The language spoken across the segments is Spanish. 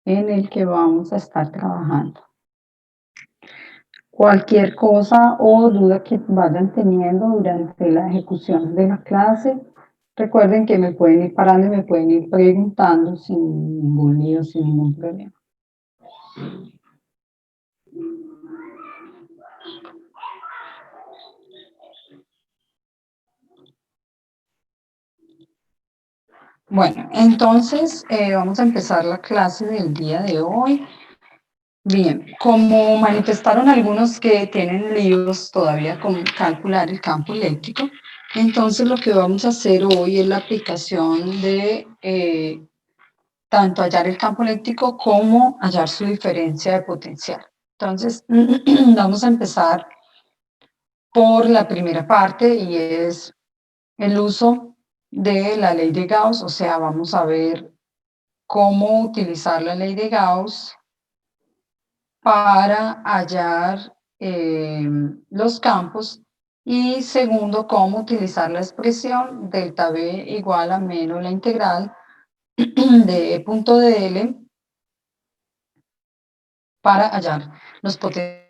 en el que vamos a estar trabajando. Cualquier cosa o duda que vayan teniendo durante la ejecución de la clase, recuerden que me pueden ir parando y me pueden ir preguntando sin ningún lío, sin ningún problema. Bueno, entonces vamos a empezar la clase del día de hoy. Bien, como manifestaron algunos que tienen líos todavía con calcular el campo eléctrico, entonces lo que vamos a hacer hoy es la aplicación de tanto hallar el campo eléctrico como hallar su diferencia de potencial. Entonces, vamos a empezar por la primera parte y es el uso de la ley de Gauss, o sea, vamos a ver cómo utilizar la ley de Gauss para hallar los campos y segundo, cómo utilizar la expresión delta B igual a menos la integral de E punto de L para hallar los potenciales.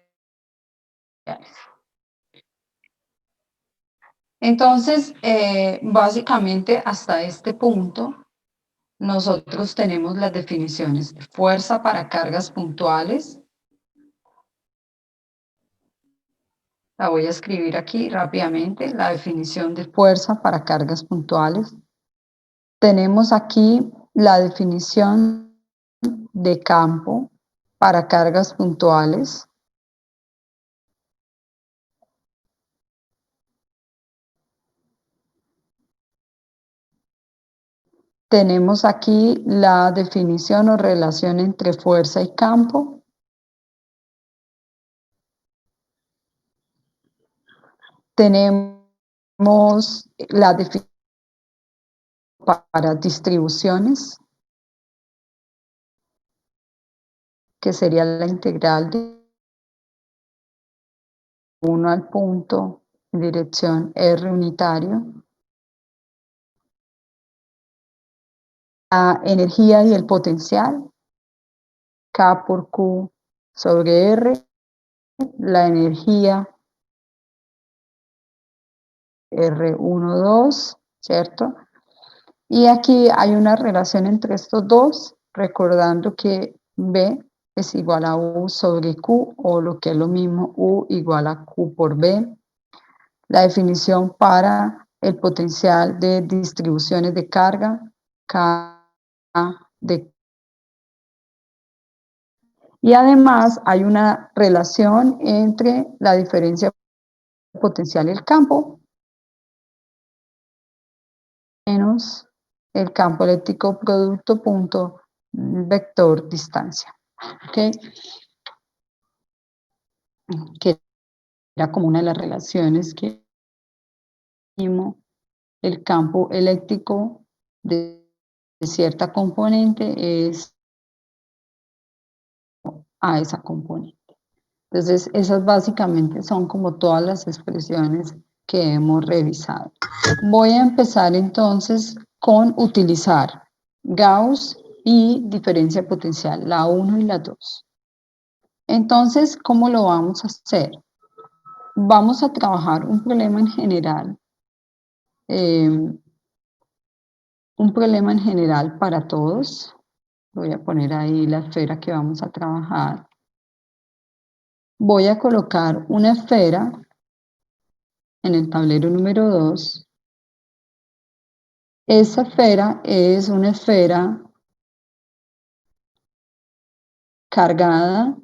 Entonces, básicamente hasta este punto, nosotros tenemos las definiciones de fuerza para cargas puntuales. La voy a escribir aquí rápidamente, la definición de fuerza para cargas puntuales. Tenemos aquí la definición de campo para cargas puntuales. Tenemos aquí la definición o relación entre fuerza y campo. Tenemos la definición para distribuciones, que sería la integral de 1 al punto en dirección R unitario. La energía y el potencial, K por Q sobre R, la energía R1, 2, ¿cierto? Y aquí hay una relación entre estos dos, recordando que B es igual a U sobre Q, o lo que es lo mismo, U igual a Q por B. La definición para el potencial de distribuciones de carga, K de. Y además hay una relación entre la diferencia potencial y el campo, menos el campo eléctrico producto punto vector distancia. ¿Okay? Que era como una de las relaciones que vimos, el campo eléctrico de cierta componente es a esa componente. Entonces, esas básicamente son como todas las expresiones que hemos revisado. Voy a empezar entonces con utilizar Gauss y diferencia potencial, la 1 y la 2. Entonces, ¿cómo lo vamos a hacer? Vamos a trabajar un problema en general, para todos. Voy a poner ahí la esfera que vamos a trabajar. Voy a colocar una esfera en el tablero número 2. Esa esfera es una esfera cargada.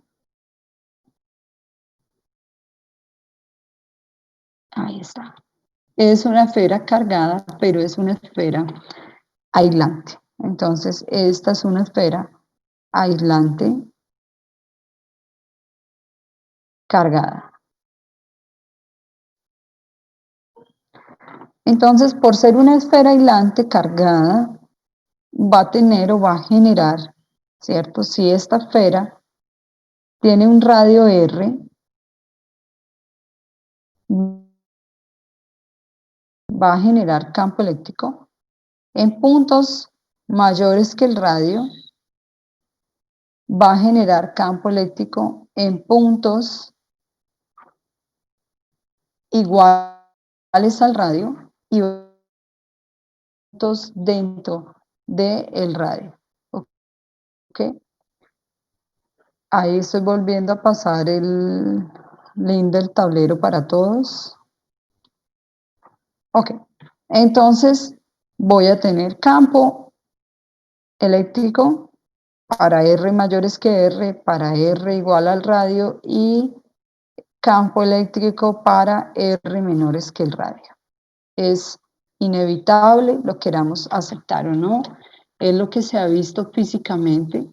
Ahí está. Es una esfera cargada, pero es una esfera aislante. Entonces, esta es una esfera aislante cargada. Entonces, por ser una esfera aislante cargada, va a tener o va a generar, ¿cierto? Si esta esfera tiene un radio R, va a generar campo eléctrico en puntos mayores que el radio va a generar campo eléctrico en puntos iguales al radio y puntos dentro del radio. ¿Ok? Ahí estoy volviendo a pasar el link del tablero para todos. Ok, entonces voy a tener campo eléctrico para R mayores que R, para R igual al radio y campo eléctrico para R menores que el radio. Es inevitable, lo queramos aceptar o no, es lo que se ha visto físicamente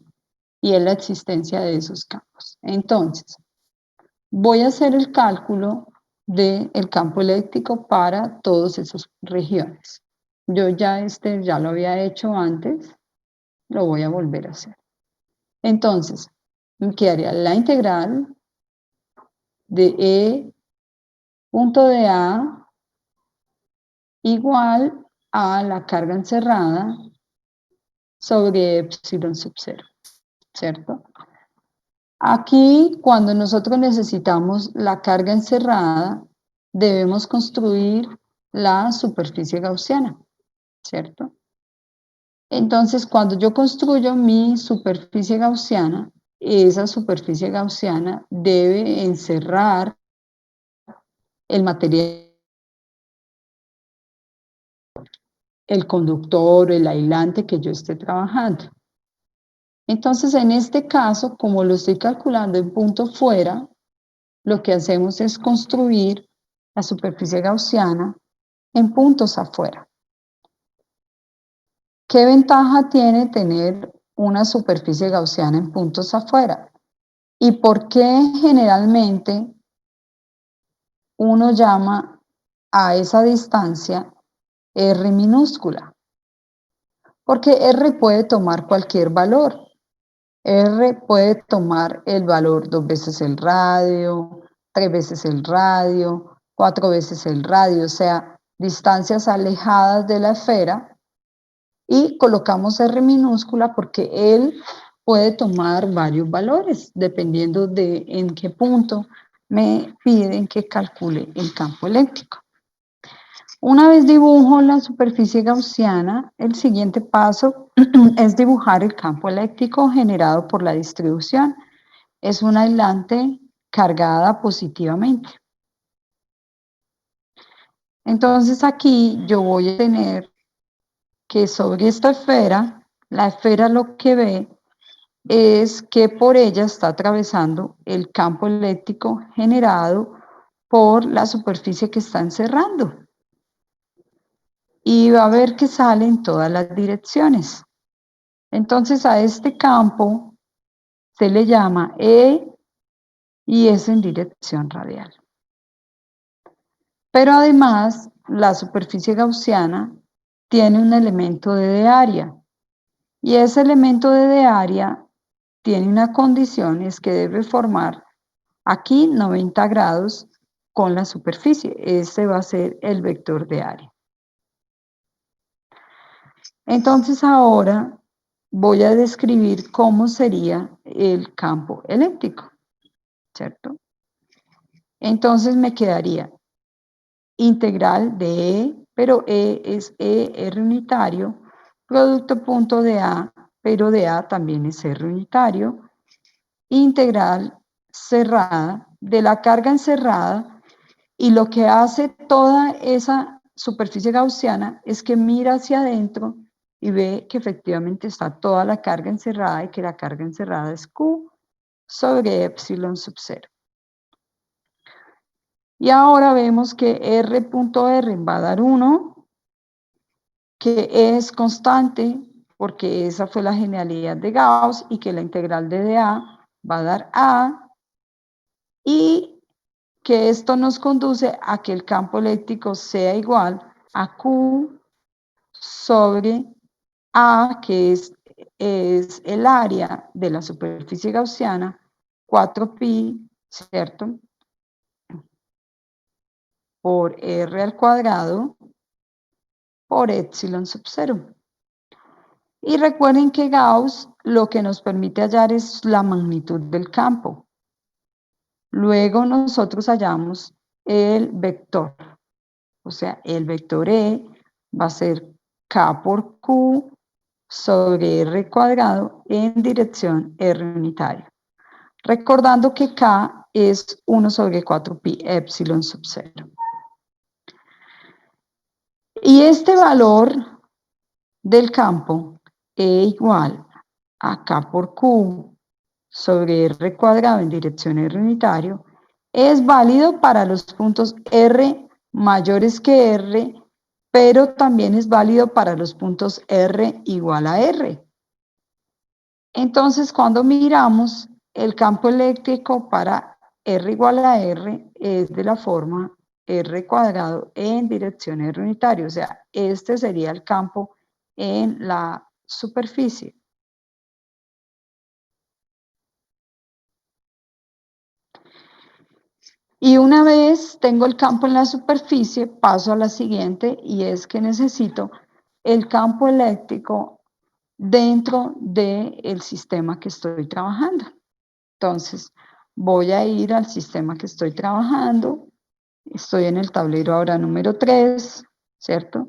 y es la existencia de esos campos. Entonces, voy a hacer el cálculo del campo eléctrico para todas esas regiones. Yo ya lo había hecho antes, lo voy a volver a hacer. Entonces, me quedaría la integral de E punto de A igual a la carga encerrada sobre epsilon sub 0, ¿cierto? Aquí, cuando nosotros necesitamos la carga encerrada, debemos construir la superficie gaussiana, ¿cierto? Entonces, cuando yo construyo mi superficie gaussiana, esa superficie gaussiana debe encerrar el material, el conductor, el aislante que yo esté trabajando. Entonces, en este caso, como lo estoy calculando en punto fuera, lo que hacemos es construir la superficie gaussiana en puntos afuera. ¿Qué ventaja tiene tener una superficie gaussiana en puntos afuera? ¿Y por qué generalmente uno llama a esa distancia R minúscula? Porque R puede tomar cualquier valor. R puede tomar el valor 2 veces el radio, 3 veces el radio, 4 veces el radio, o sea, distancias alejadas de la esfera, y colocamos R minúscula porque él puede tomar varios valores dependiendo de en qué punto me piden que calcule el campo eléctrico. Una vez dibujo la superficie gaussiana, el siguiente paso es dibujar el campo eléctrico generado por la distribución. Es una aislante cargada positivamente. Entonces aquí yo voy a tener que sobre esta esfera, la esfera lo que ve es que por ella está atravesando el campo eléctrico generado por la superficie que está encerrando. Y va a ver que sale en todas las direcciones. Entonces a este campo se le llama E y es en dirección radial. Pero además la superficie gaussiana tiene un elemento de área y ese elemento de área tiene una condición, es que debe formar aquí 90 grados con la superficie. Este va a ser el vector de área. Entonces ahora voy a describir cómo sería el campo eléctrico, ¿cierto? Entonces me quedaría integral de E, pero E es R unitario, producto punto de A, pero de A también es R unitario, integral cerrada de la carga encerrada, y lo que hace toda esa superficie gaussiana es que mira hacia adentro y ve que efectivamente está toda la carga encerrada y que la carga encerrada es Q sobre epsilon sub 0. Y ahora vemos que R.R va a dar 1, que es constante porque esa fue la generalidad de Gauss, y que la integral de dA va a dar A, y que esto nos conduce a que el campo eléctrico sea igual a Q sobre A, que es el área de la superficie gaussiana, 4pi, ¿cierto? Por R al cuadrado por epsilon sub 0. Y recuerden que Gauss lo que nos permite hallar es la magnitud del campo. Luego nosotros hallamos el vector, o sea, el vector E va a ser K por Q sobre R cuadrado en dirección R unitario. Recordando que K es 1 sobre 4pi epsilon sub 0. Y este valor del campo E igual a K por Q sobre R cuadrado en dirección R unitario es válido para los puntos R mayores que R, pero también es válido para los puntos R igual a R. Entonces, cuando miramos el campo eléctrico para R igual a R es de la forma R cuadrado en dirección R unitario, o sea, este sería el campo en la superficie. Y una vez tengo el campo en la superficie, paso a la siguiente y es que necesito el campo eléctrico dentro del sistema que estoy trabajando. Entonces, voy a ir al sistema que estoy trabajando. Estoy en el tablero ahora número 3, ¿cierto?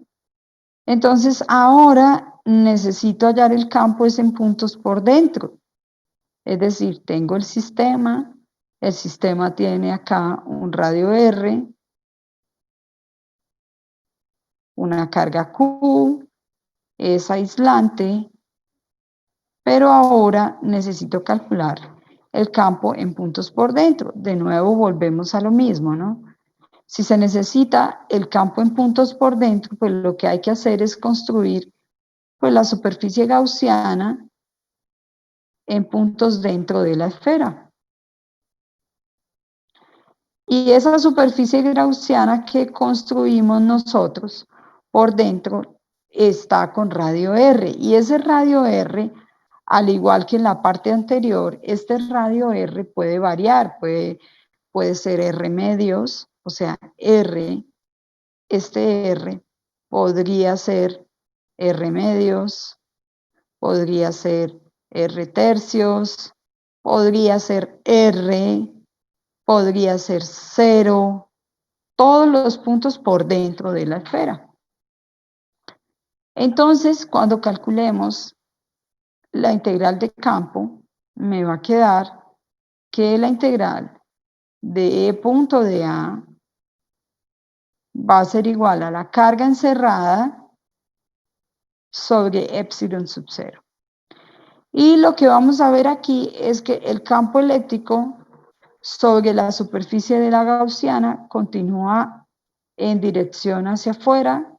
Entonces, ahora necesito hallar el campo es en puntos por dentro. Es decir, tengo el sistema tiene acá un radio R, una carga Q, es aislante, pero ahora necesito calcular el campo en puntos por dentro. De nuevo volvemos a lo mismo, ¿no? Si se necesita el campo en puntos por dentro, pues lo que hay que hacer es construir pues, la superficie gaussiana en puntos dentro de la esfera. Y esa superficie gaussiana que construimos nosotros por dentro está con radio R. Y ese radio R, al igual que en la parte anterior, este radio R puede variar, puede ser R medios, o sea, R, este R podría ser R medios, podría ser R tercios, podría ser R, podría ser 0, todos los puntos por dentro de la esfera. Entonces, cuando calculemos la integral de campo, me va a quedar que la integral de E punto de A va a ser igual a la carga encerrada sobre epsilon sub 0. Y lo que vamos a ver aquí es que el campo eléctrico sobre la superficie de la gaussiana continúa en dirección hacia afuera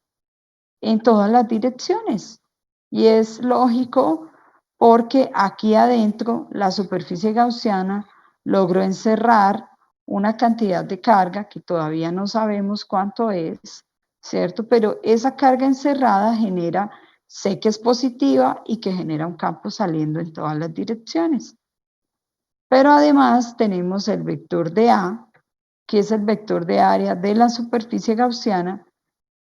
en todas las direcciones. Y es lógico porque aquí adentro la superficie gaussiana logró encerrar una cantidad de carga que todavía no sabemos cuánto es, ¿cierto? Pero esa carga encerrada genera, sé que es positiva y que genera un campo saliendo en todas las direcciones. Pero además tenemos el vector de A, que es el vector de área de la superficie gaussiana,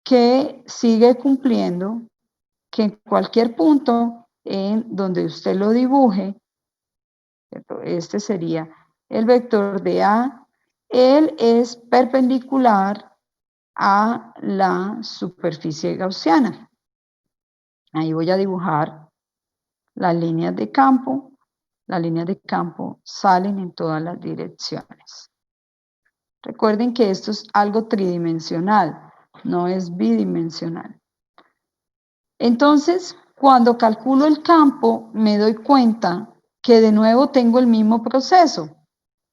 que sigue cumpliendo que en cualquier punto en donde usted lo dibuje, ¿cierto? Este sería el vector de A, él es perpendicular a la superficie gaussiana. Ahí voy a dibujar las líneas de campo. Las líneas de campo salen en todas las direcciones. Recuerden que esto es algo tridimensional, no es bidimensional. Entonces, cuando calculo el campo, me doy cuenta que de nuevo tengo el mismo proceso,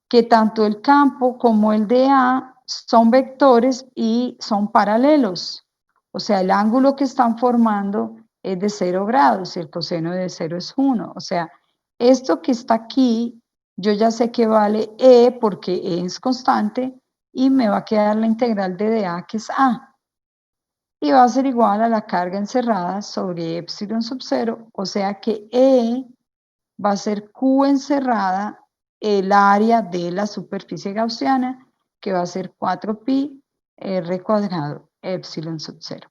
que tanto el campo como el de A son vectores y son paralelos. O sea, el ángulo que están formando es de 0 grados y el coseno de 0 es 1. O sea, esto que está aquí, yo ya sé que vale E porque E es constante y me va a quedar la integral de dA que es A. Y va a ser igual a la carga encerrada sobre epsilon sub 0, o sea que E va a ser Q encerrada, el área de la superficie gaussiana, que va a ser 4pi R cuadrado epsilon sub 0.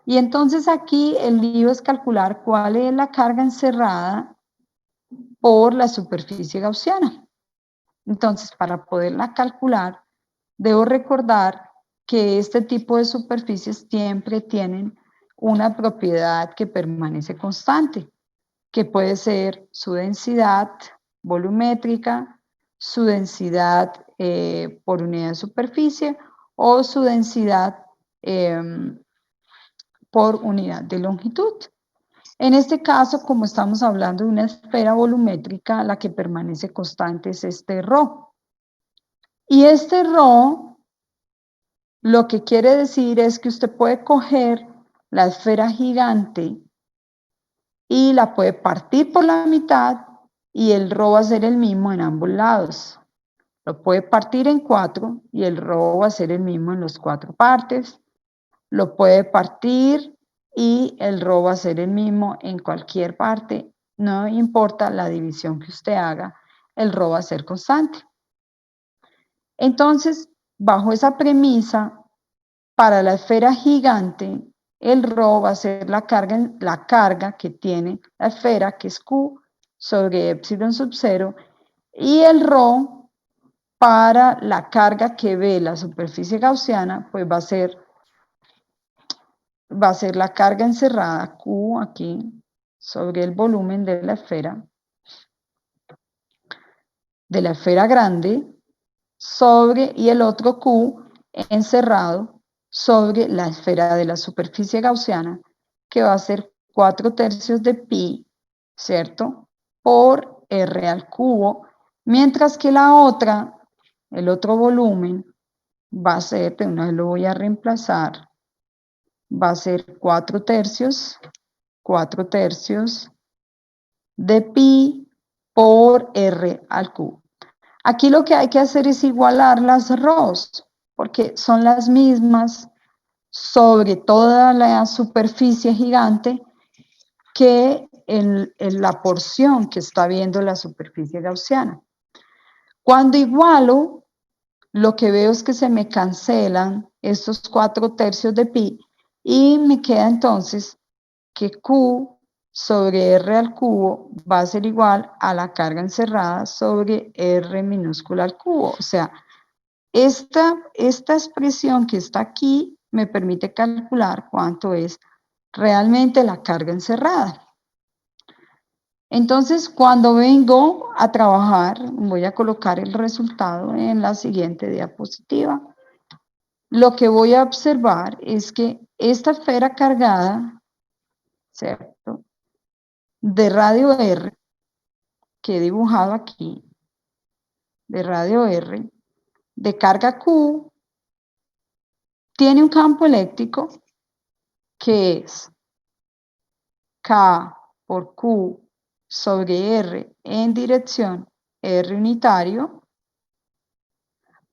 Y entonces aquí el lío es calcular cuál es la carga encerrada por la superficie gaussiana. Entonces, para poderla calcular, debo recordar que este tipo de superficies siempre tienen una propiedad que permanece constante, que puede ser su densidad volumétrica, su densidad por unidad de superficie o su densidad por unidad de longitud. En este caso, como estamos hablando de una esfera volumétrica, la que permanece constante es este ρ. Y este ρ lo que quiere decir es que usted puede coger la esfera gigante y la puede partir por la mitad y el ρ va a ser el mismo en ambos lados. Lo puede partir en 4 y el ρ va a ser el mismo en las 4 partes. Lo puede partir y el ρ va a ser el mismo en cualquier parte. No importa la división que usted haga, el ρ va a ser constante. Entonces, bajo esa premisa, para la esfera gigante, el ρ va a ser la carga que tiene la esfera, que es Q sobre epsilon sub 0, y el ρ para la carga que ve la superficie gaussiana, pues va a ser la carga encerrada Q aquí sobre el volumen de la esfera grande, sobre, y el otro Q encerrado sobre la esfera de la superficie gaussiana, que va a ser 4/3 de pi, ¿cierto? Por R al cubo, mientras que la otra, el otro volumen, va a ser, de una vez lo voy a reemplazar, va a ser 4/3 de pi por R al cubo. Aquí lo que hay que hacer es igualar las ρ's, porque son las mismas sobre toda la superficie gigante que en la porción que está viendo la superficie gaussiana. Cuando igualo, lo que veo es que se me cancelan estos 4/3 de pi y me queda entonces que Q sobre R al cubo va a ser igual a la carga encerrada sobre R minúscula al cubo. O sea, esta expresión que está aquí me permite calcular cuánto es realmente la carga encerrada. Entonces, cuando vengo a trabajar, voy a colocar el resultado en la siguiente diapositiva. Lo que voy a observar es que esta esfera cargada, ¿cierto?, de radio R, que he dibujado aquí, de radio R, de carga Q, tiene un campo eléctrico que es K por Q sobre R en dirección R unitario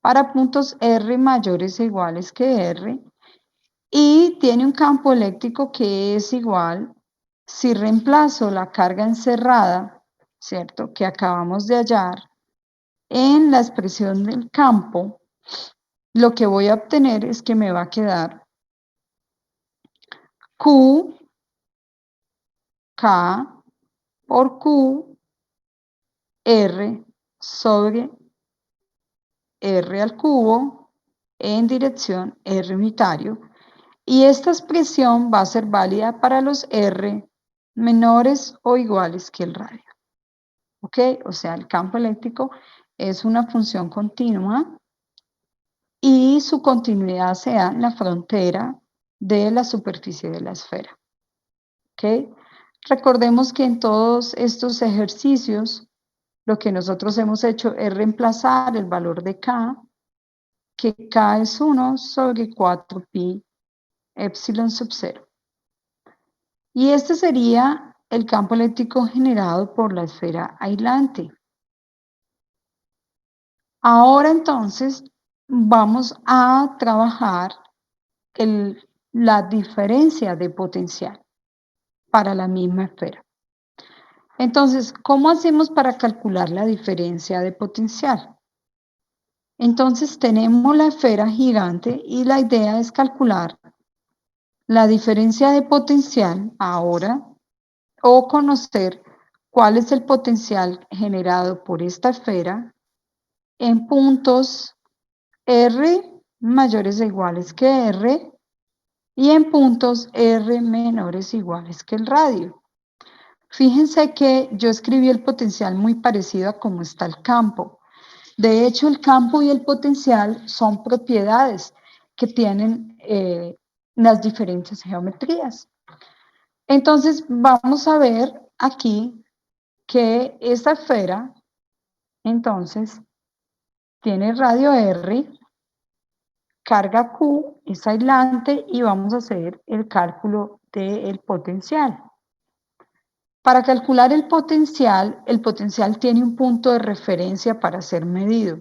para puntos R mayores o iguales que R, y tiene un campo eléctrico que es igual, si reemplazo la carga encerrada, ¿cierto?, que acabamos de hallar, en la expresión del campo, lo que voy a obtener es que me va a quedar Q, K por Q, R sobre R al cubo en dirección R unitario, y esta expresión va a ser válida para los R menores o iguales que el radio. ¿Ok? O sea, el campo eléctrico es una función continua y su continuidad se da en la frontera de la superficie de la esfera. ¿Ok? Recordemos que en todos estos ejercicios lo que nosotros hemos hecho es reemplazar el valor de K, que K es 1 sobre 4pi epsilon sub 0. Y este sería el campo eléctrico generado por la esfera aislante. Ahora entonces vamos a trabajar la diferencia de potencial para la misma esfera. Entonces, ¿cómo hacemos para calcular la diferencia de potencial? Entonces tenemos la esfera gigante y la idea es calcular la diferencia de potencial ahora, o conocer cuál es el potencial generado por esta esfera en puntos R mayores o iguales que R y en puntos R menores o iguales que el radio. Fíjense que yo escribí el potencial muy parecido a cómo está el campo. De hecho, el campo y el potencial son propiedades que tienen las diferentes geometrías. Entonces, vamos a ver aquí que esta esfera, entonces, tiene radio R, carga Q, es aislante y vamos a hacer el cálculo del potencial. Para calcular el potencial tiene un punto de referencia para ser medido.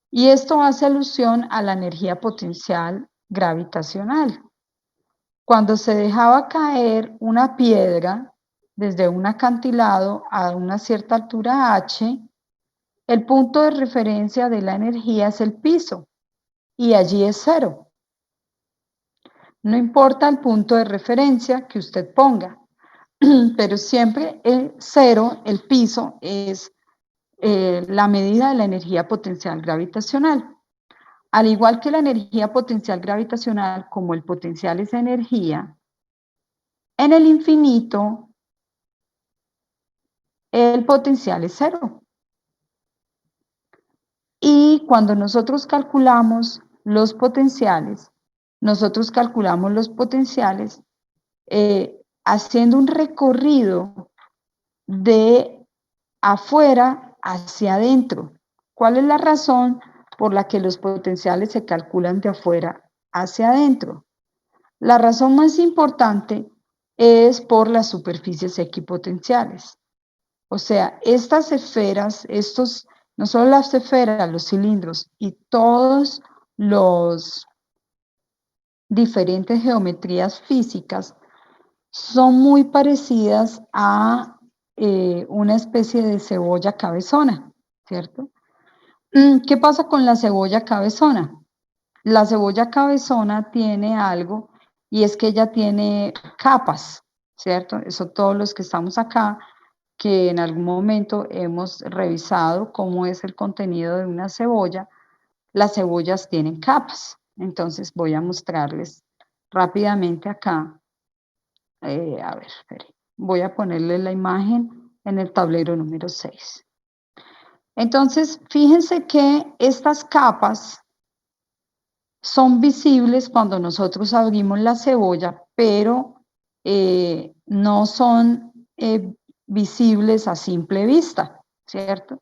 Y esto hace alusión a la energía potencial gravitacional. Cuando se dejaba caer una piedra desde un acantilado a una cierta altura h, el punto de referencia de la energía es el piso y allí es cero. No importa el punto de referencia que usted ponga, pero siempre el cero, el piso, es la medida de la energía potencial gravitacional. Al igual que la energía potencial gravitacional, como el potencial es energía, en el infinito el potencial es cero. Y cuando nosotros calculamos los potenciales, haciendo un recorrido de afuera hacia adentro. ¿Cuál es la razón por la que los potenciales se calculan de afuera hacia adentro? La razón más importante es por las superficies equipotenciales. O sea, estas esferas, no solo las esferas, los cilindros y todos los diferentes geometrías físicas son muy parecidas a una especie de cebolla cabezona, ¿cierto? ¿Qué pasa con la cebolla cabezona? La cebolla cabezona tiene algo y es que ella tiene capas, ¿cierto? Eso todos los que estamos acá, que en algún momento hemos revisado cómo es el contenido de una cebolla, las cebollas tienen capas. Entonces voy a mostrarles rápidamente acá. A ver, espere. Voy a ponerle la imagen en el tablero número 6. Entonces, fíjense que estas capas son visibles cuando nosotros abrimos la cebolla, pero no son visibles a simple vista, ¿cierto?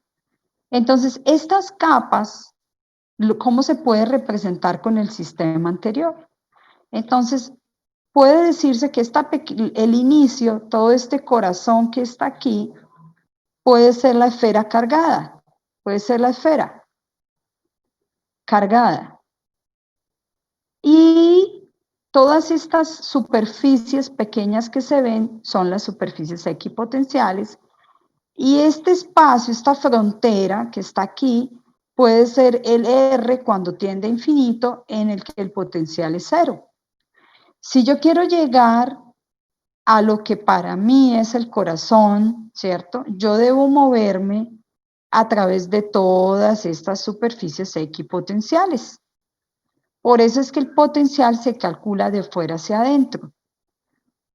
Entonces, estas capas, ¿cómo se puede representar con el sistema anterior? Entonces, puede decirse que el inicio, todo este corazón que está aquí, puede ser la esfera cargada, puede ser la esfera cargada. Y todas estas superficies pequeñas que se ven son las superficies equipotenciales. Y este espacio, esta frontera que está aquí, puede ser el R cuando tiende a infinito en el que el potencial es cero. Si yo quiero llegar a lo que para mí es el corazón, ¿cierto? Yo debo moverme a través de todas estas superficies equipotenciales. Por eso es que el potencial se calcula de fuera hacia adentro.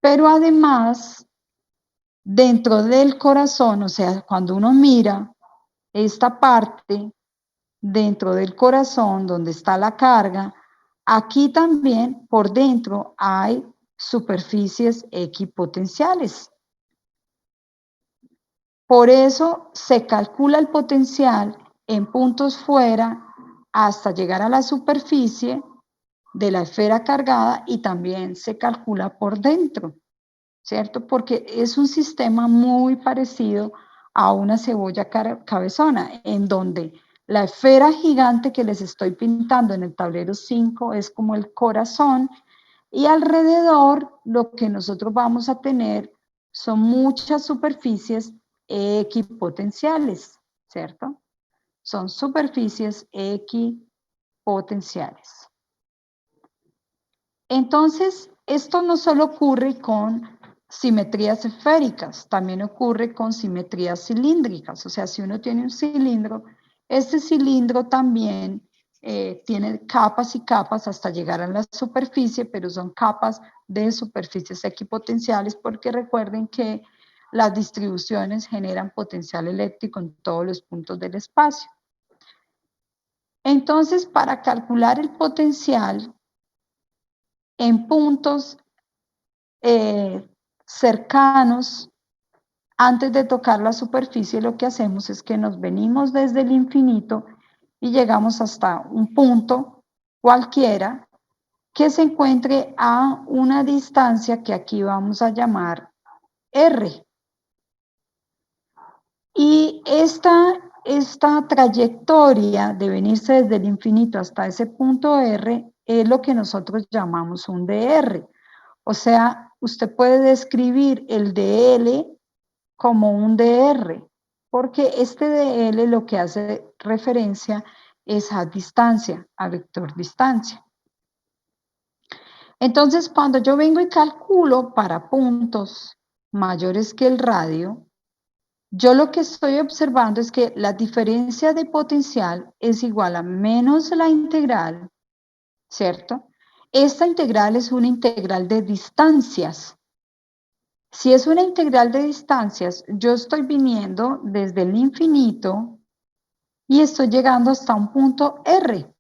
Pero además, dentro del corazón, o sea, cuando uno mira esta parte dentro del corazón donde está la carga, aquí también por dentro hay superficies equipotenciales. Por eso se calcula el potencial en puntos fuera hasta llegar a la superficie de la esfera cargada y también se calcula por dentro, ¿cierto? Porque es un sistema muy parecido a una cebolla cabezona, en donde la esfera gigante que les estoy pintando en el tablero 5 es como el corazón y alrededor lo que nosotros vamos a tener son muchas superficies equipotenciales, ¿cierto? Son superficies equipotenciales. Entonces, esto no solo ocurre con simetrías esféricas, también ocurre con simetrías cilíndricas. O sea, si uno tiene un cilindro, este cilindro también tiene capas y capas hasta llegar a la superficie, pero son capas de superficies equipotenciales, porque recuerden que las distribuciones generan potencial eléctrico en todos los puntos del espacio. Entonces, para calcular el potencial en puntos cercanos, antes de tocar la superficie, lo que hacemos es que nos venimos desde el infinito y llegamos hasta un punto cualquiera que se encuentre a una distancia que aquí vamos a llamar R. Y esta trayectoria de venirse desde el infinito hasta ese punto R es lo que nosotros llamamos un dr. O sea, usted puede describir el dl como un dr, porque este dl lo que hace referencia es a distancia, a vector distancia. Entonces, cuando yo vengo y calculo para puntos mayores que el radio, yo lo que estoy observando es que la diferencia de potencial es igual a menos la integral, ¿cierto? Esta integral es una integral de distancias. Si es una integral de distancias, yo estoy viniendo desde el infinito y estoy llegando hasta un punto R,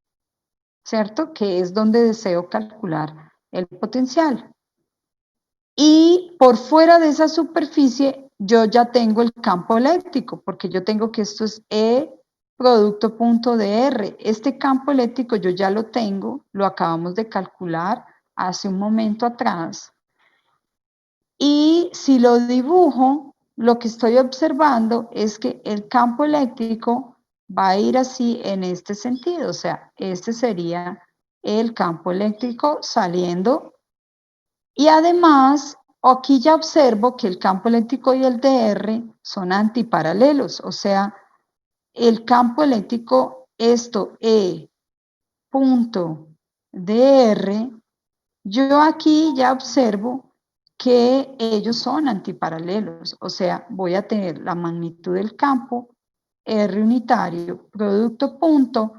¿cierto? Que es donde deseo calcular el potencial. Y por fuera de esa superficie, yo ya tengo el campo eléctrico, porque yo tengo que esto es E producto punto de R. Este campo eléctrico yo ya lo tengo, lo acabamos de calcular hace un momento atrás. Y si lo dibujo, lo que estoy observando es que el campo eléctrico va a ir así en este sentido. O sea, este sería el campo eléctrico saliendo. Y además, aquí ya observo que el campo eléctrico y el dr son antiparalelos. O sea, el campo eléctrico, esto E punto dr, yo aquí ya observo que ellos son antiparalelos, o sea, voy a tener la magnitud del campo R unitario, producto punto,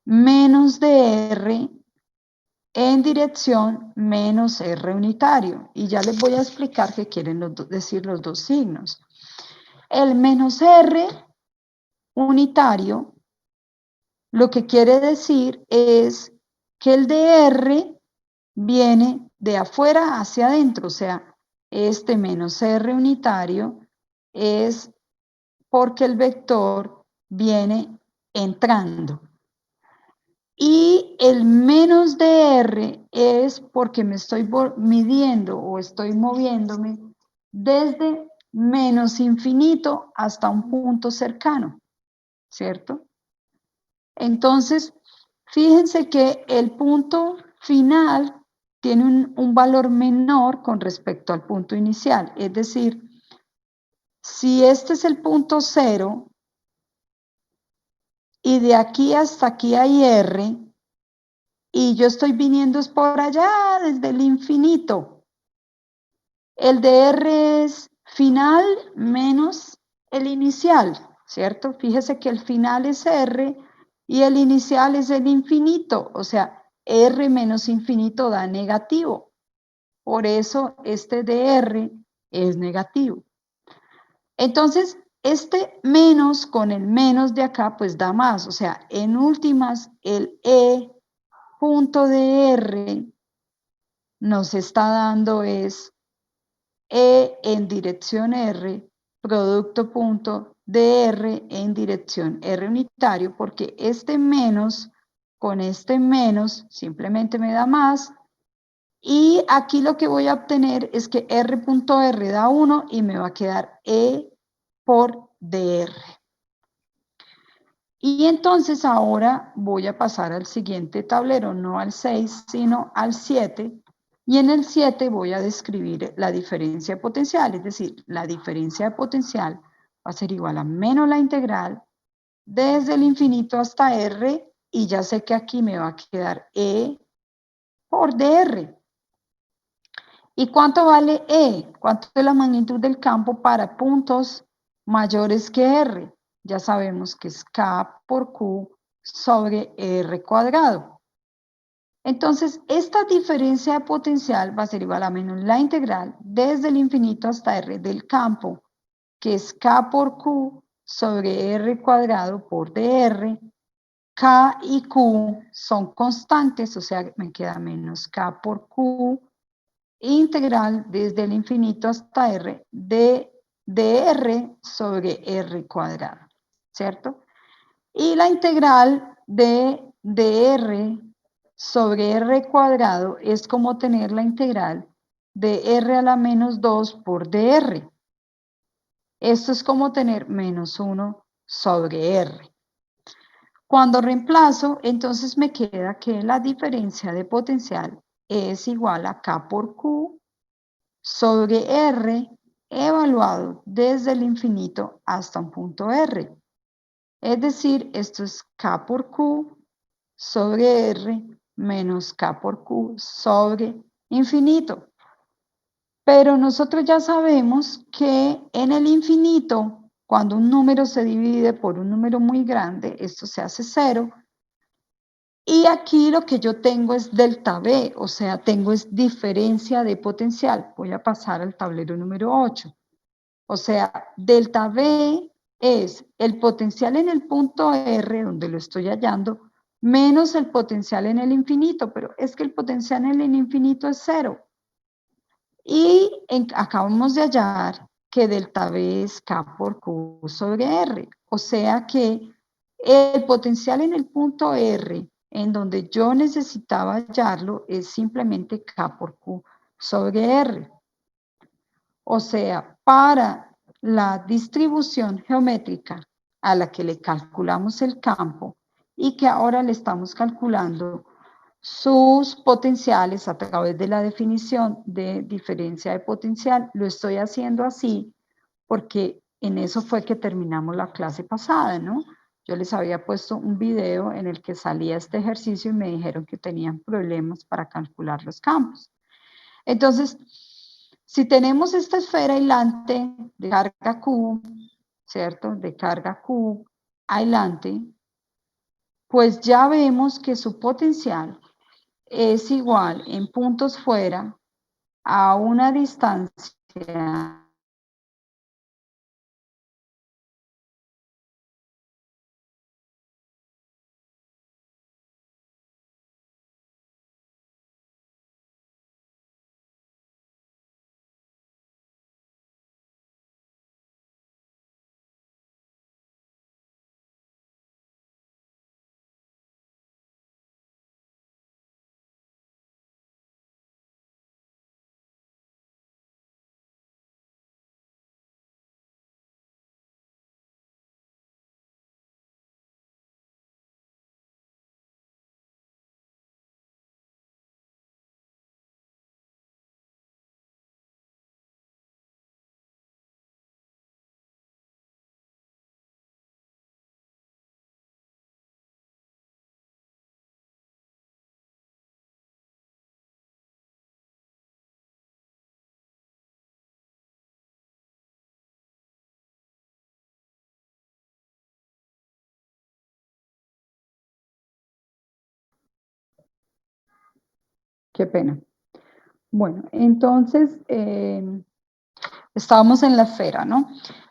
menos dr en dirección menos R unitario. Y ya les voy a explicar qué quieren decir los dos signos. El menos R unitario lo que quiere decir es que el dr viene de afuera hacia adentro, o sea, este menos R unitario es porque el vector viene entrando. Y el menos dr es porque me estoy midiendo o estoy moviéndome desde menos infinito hasta un punto cercano, ¿cierto? Entonces, fíjense que el punto final tiene un valor menor con respecto al punto inicial. Es decir, si este es el punto 0 y de aquí hasta aquí hay R, y yo estoy viniendo es por allá desde el infinito, el dr es final menos el inicial, ¿cierto? Fíjese que el final es R y el inicial es el infinito, o sea, R menos infinito da negativo. Por eso este dr es negativo. Entonces, este menos con el menos de acá, pues da más. O sea, en últimas, el E punto dr nos está dando es E en dirección R, producto punto dr en dirección R unitario, porque este menos con este menos simplemente me da más. Y aquí lo que voy a obtener es que R.R da 1 y me va a quedar E por dr. Y entonces ahora voy a pasar al siguiente tablero, no al 6, sino al 7. Y en el 7 voy a describir la diferencia potencial, es decir, la diferencia de potencial va a ser igual a menos la integral desde el infinito hasta R, y ya sé que aquí me va a quedar E por dr. ¿Y cuánto vale E? ¿Cuánto es la magnitud del campo para puntos mayores que R? Ya sabemos que es K por Q sobre R cuadrado. Entonces, esta diferencia de potencial va a ser igual a menos la integral desde el infinito hasta R del campo, que es K por Q sobre R cuadrado por dr. K y Q son constantes, o sea, me queda menos K por Q integral desde el infinito hasta R de dr sobre R cuadrado, ¿cierto? Y la integral de dr sobre R cuadrado es como tener la integral de R a la menos 2 por dr. Esto es como tener menos 1 sobre R. Cuando reemplazo, entonces me queda que la diferencia de potencial es igual a K por Q sobre R evaluado desde el infinito hasta un punto R. Es decir, esto es K por Q sobre R menos K por Q sobre infinito. Pero nosotros ya sabemos que en el infinito, cuando un número se divide por un número muy grande, esto se hace 0. Y aquí lo que yo tengo es delta B, o sea, tengo es diferencia de potencial. Voy a pasar al tablero número 8. O sea, delta B es el potencial en el punto R, donde lo estoy hallando, menos el potencial en el infinito, pero es que el potencial en el infinito es 0. Y acabamos de hallar que delta B es K por Q sobre R. O sea que el potencial en el punto R, en donde yo necesitaba hallarlo, es simplemente K por Q sobre R. O sea, para la distribución geométrica a la que le calculamos el campo y que ahora le estamos calculando sus potenciales a través de la definición de diferencia de potencial, lo estoy haciendo así porque en eso fue que terminamos la clase pasada, ¿no? Yo les había puesto un video en el que salía este ejercicio y me dijeron que tenían problemas para calcular los campos. Entonces, si tenemos esta esfera aislante de carga Q, ¿cierto? De carga Q aislante, pues ya vemos que su potencial es igual en puntos fuera a una distancia qué pena. Bueno, entonces estábamos en la esfera, ¿no?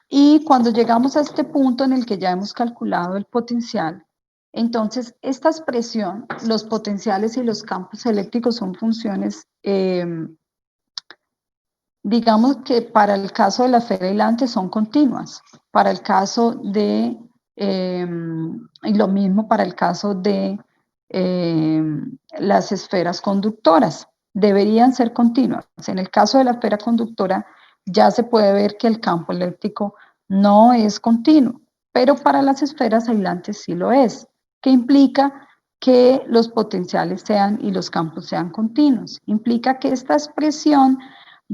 Y cuando llegamos a este punto en el que ya hemos calculado el potencial, entonces esta expresión, los potenciales y los campos eléctricos son funciones, digamos que para el caso de la esfera aislante son continuas, para el caso de, y lo mismo para el caso de las esferas conductoras, deberían ser continuas. En el caso de la esfera conductora ya se puede ver que el campo eléctrico no es continuo, pero para las esferas aislantes sí lo es, que implica que los potenciales sean y los campos sean continuos. Implica que esta expresión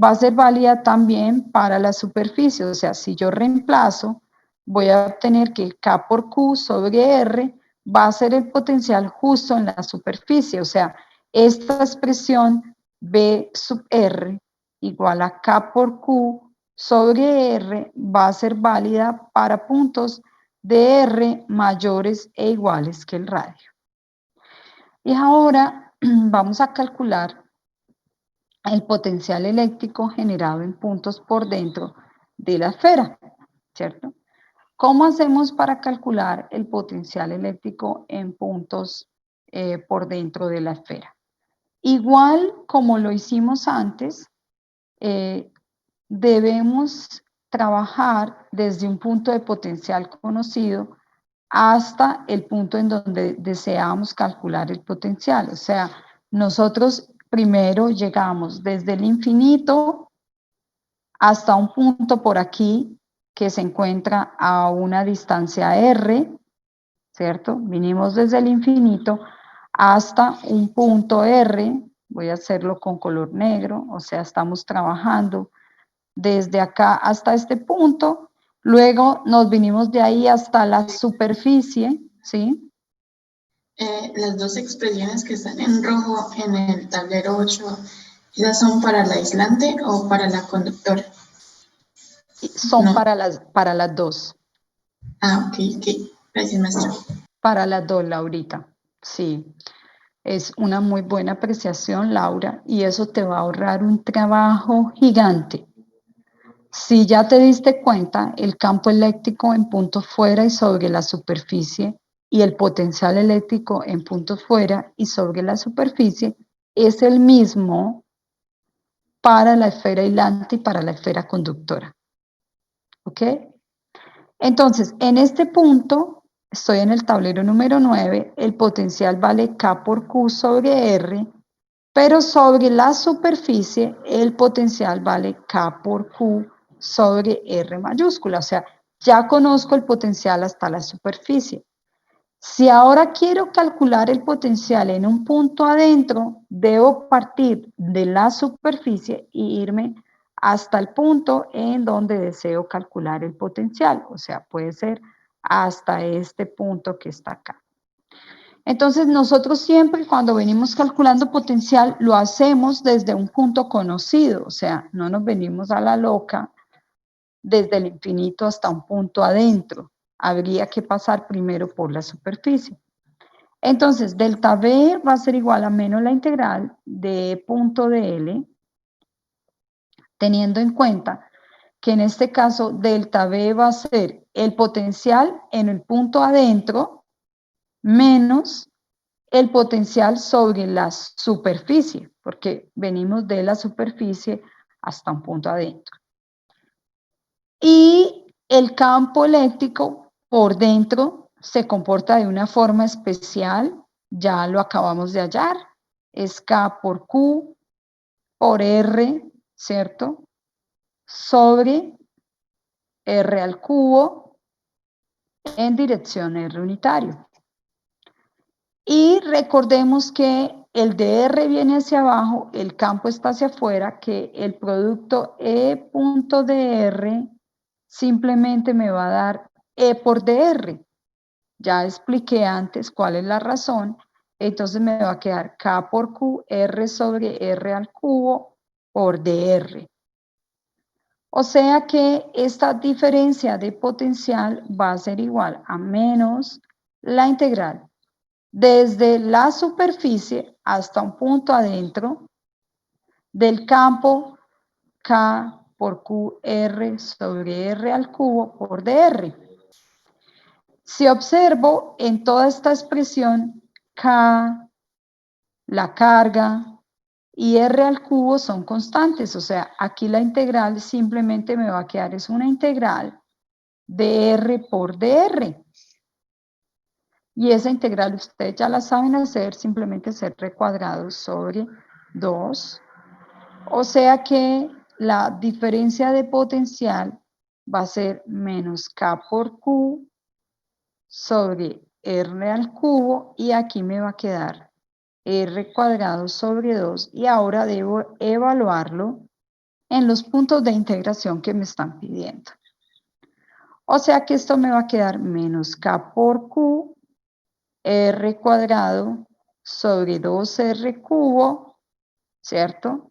va a ser válida también para la superficie, o sea, si yo reemplazo, voy a obtener que K por Q sobre R va a ser el potencial justo en la superficie, o sea, esta expresión B sub R igual a K por Q sobre R va a ser válida para puntos de R mayores e iguales que el radio. Y ahora vamos a calcular el potencial eléctrico generado en puntos por dentro de la esfera, ¿cierto? ¿Cómo hacemos para calcular el potencial eléctrico en puntos por dentro de la esfera? Igual como lo hicimos antes, debemos trabajar desde un punto de potencial conocido hasta el punto en donde deseamos calcular el potencial. O sea, nosotros primero llegamos desde el infinito hasta un punto por aquí que se encuentra a una distancia r, ¿cierto? Vinimos desde el infinito hasta un punto r, voy a hacerlo con color negro, o sea, estamos trabajando desde acá hasta este punto, luego nos vinimos de ahí hasta la superficie, ¿sí? Las dos expresiones que están en rojo en el tablero 8, ¿esas son para la aislante o para la conductora? Son No. para las dos. Ah, ok. Gracias, maestra. Para las dos, Laurita. Sí. Es una muy buena apreciación, Laura, y eso te va a ahorrar un trabajo gigante. Si ya te diste cuenta, el campo eléctrico en puntos fuera y sobre la superficie y el potencial eléctrico en puntos fuera y sobre la superficie es el mismo para la esfera aislante y para la esfera conductora. ¿Ok? Entonces, en este punto, estoy en el tablero número 9, el potencial vale K por Q sobre R, pero sobre la superficie el potencial vale K por Q sobre R mayúscula, o sea, ya conozco el potencial hasta la superficie. Si ahora quiero calcular el potencial en un punto adentro, debo partir de la superficie e irme hasta el punto en donde deseo calcular el potencial, o sea, puede ser hasta este punto que está acá. Entonces, nosotros siempre cuando venimos calculando potencial lo hacemos desde un punto conocido, o sea, no nos venimos a la loca desde el infinito hasta un punto adentro. Habría que pasar primero por la superficie. Entonces, delta B va a ser igual a menos la integral de punto de L, teniendo en cuenta que en este caso delta B va a ser el potencial en el punto adentro menos el potencial sobre la superficie, porque venimos de la superficie hasta un punto adentro. Y el campo eléctrico por dentro se comporta de una forma especial, ya lo acabamos de hallar, es K por Q por R, ¿cierto? Sobre R al cubo en dirección R unitario. Y recordemos que el de R viene hacia abajo, el campo está hacia afuera, que el producto E punto de R simplemente me va a dar E por DR. Ya expliqué antes cuál es la razón, entonces me va a quedar K por Q, R sobre R al cubo por DR. O sea que esta diferencia de potencial va a ser igual a menos la integral desde la superficie hasta un punto adentro del campo K por QR sobre R al cubo por DR. Si observo en toda esta expresión, K, la carga y R al cubo son constantes, o sea, aquí la integral simplemente me va a quedar, es una integral de R por DR. Y esa integral ustedes ya la saben hacer, simplemente hacer R cuadrado sobre 2. O sea que la diferencia de potencial va a ser menos K por Q sobre R al cubo y aquí me va a quedar R cuadrado sobre 2 y ahora debo evaluarlo en los puntos de integración que me están pidiendo. O sea que esto me va a quedar menos K por Q R cuadrado sobre 2R cubo, ¿cierto?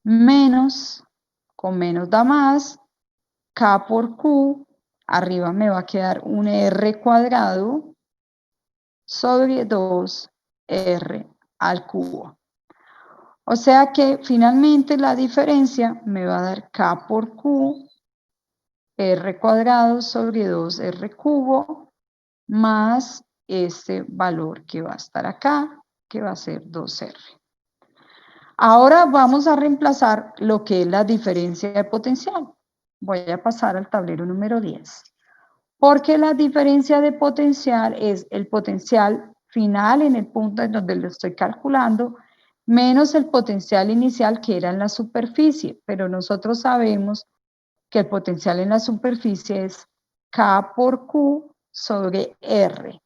Menos, con menos da más, K por Q, arriba me va a quedar un R cuadrado sobre 2R al cubo. O sea que finalmente la diferencia me va a dar K por Q, R cuadrado sobre 2R cubo, más este valor que va a estar acá, que va a ser 2R. Ahora vamos a reemplazar lo que es la diferencia de potencial. Voy a pasar al tablero número 10. Porque la diferencia de potencial es el potencial final en el punto en donde lo estoy calculando, menos el potencial inicial que era en la superficie. Pero nosotros sabemos que el potencial en la superficie es K por Q sobre R.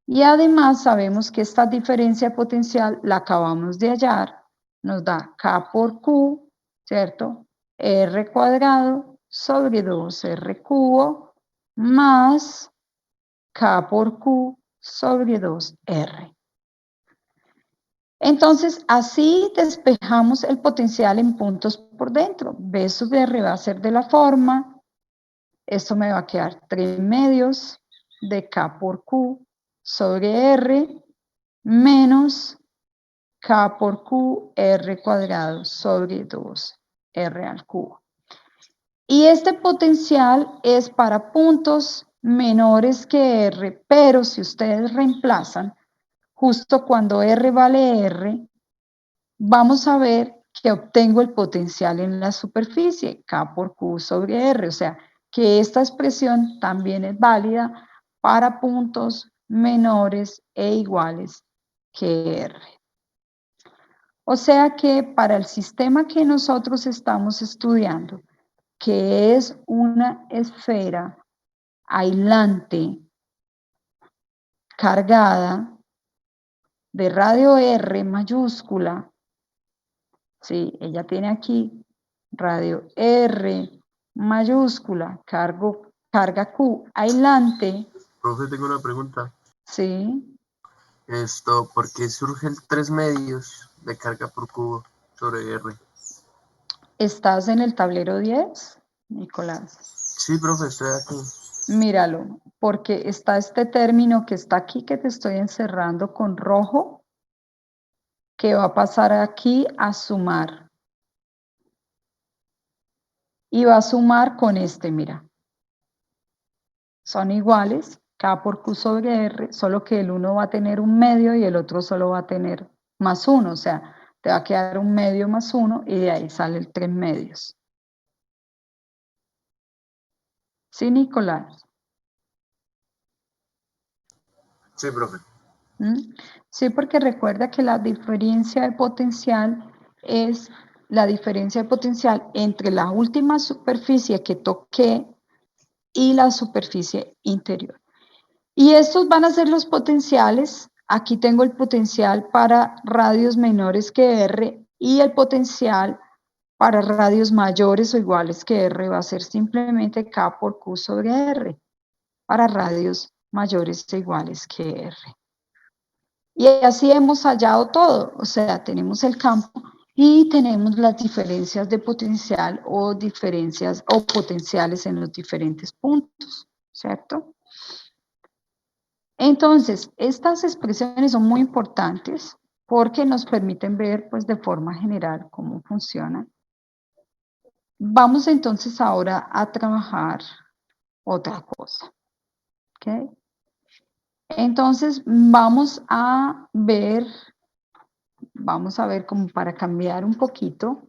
Y además sabemos que esta diferencia potencial la acabamos de hallar, nos da K por Q, ¿cierto? R cuadrado sobre 2R cubo más K por Q sobre 2R. Entonces, así despejamos el potencial en puntos por dentro. B sub R va a ser de la forma, esto me va a quedar 3 medios de K por Q sobre R menos K por Q R cuadrado sobre 2R al cubo. Y este potencial es para puntos menores que R, pero si ustedes reemplazan, justo cuando R vale R, vamos a ver que obtengo el potencial en la superficie, K por Q sobre R, o sea, que esta expresión también es válida para puntos menores e iguales que R. O sea que para el sistema que nosotros estamos estudiando, que es una esfera aislante cargada de radio R mayúscula, ¿sí? Ella tiene aquí radio R mayúscula, carga Q aislante. Profe, tengo una pregunta. Sí. ¿Por qué surge el 3 medios de carga por cubo sobre R? ¿Estás en el tablero 10, Nicolás? Sí, profe, estoy aquí. Míralo, porque está este término que está aquí, que te estoy encerrando con rojo, que va a pasar aquí a sumar. Y va a sumar con este, mira. Son iguales, K por Q sobre R, solo que el uno va a tener un medio y el otro solo va a tener más uno, o sea, te va a quedar un medio más uno y de ahí sale el 3 medios. ¿Sí, Nicolás? Sí, profe. ¿Mm? Sí, porque recuerda que la diferencia de potencial es la diferencia de potencial entre la última superficie que toqué y la superficie interior. Y estos van a ser los potenciales. Aquí tengo el potencial para radios menores que R y el potencial para radios mayores o iguales que R va a ser simplemente K por Q sobre R para radios mayores o iguales que R. Y así hemos hallado todo, o sea, tenemos el campo y tenemos las diferencias de potencial o diferencias o potenciales en los diferentes puntos, ¿cierto? Entonces, estas expresiones son muy importantes porque nos permiten ver, pues, de forma general cómo funcionan. Vamos entonces ahora a trabajar otra cosa, ¿ok? Entonces, vamos a ver como para cambiar un poquito,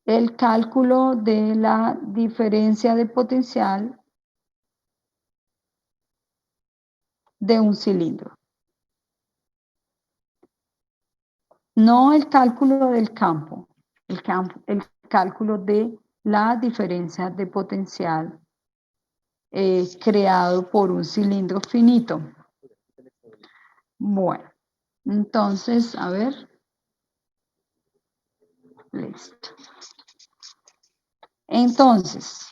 el cálculo de la diferencia de potencial de un cilindro. No el cálculo del campo, el cálculo de la diferencia de potencial creado por un cilindro finito. Bueno, entonces, a ver. Listo. Entonces,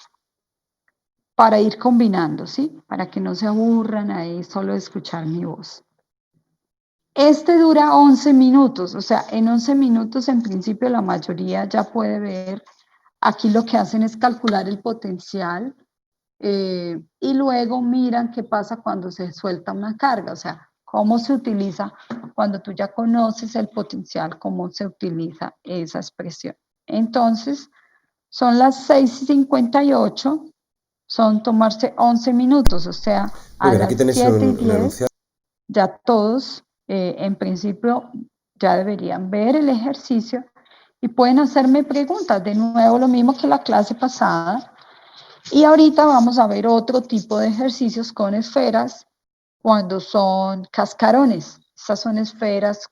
para ir combinando, ¿sí? Para que no se aburran ahí solo de escuchar mi voz. Este dura 11 minutos, o sea, en 11 minutos en principio la mayoría ya puede ver. Aquí lo que hacen es calcular el potencial y luego miran qué pasa cuando se suelta una carga, o sea, cómo se utiliza cuando tú ya conoces el potencial, cómo se utiliza esa expresión. Entonces, son las 6:58, son tomarse 11 minutos, o sea, Muy a bien, aquí las tenéis 7:10 enunciado. ya todos, en principio, ya deberían ver el ejercicio y pueden hacerme preguntas. De nuevo, lo mismo que la clase pasada. Y ahorita vamos a ver otro tipo de ejercicios con esferas cuando son cascarones. Estas son esferas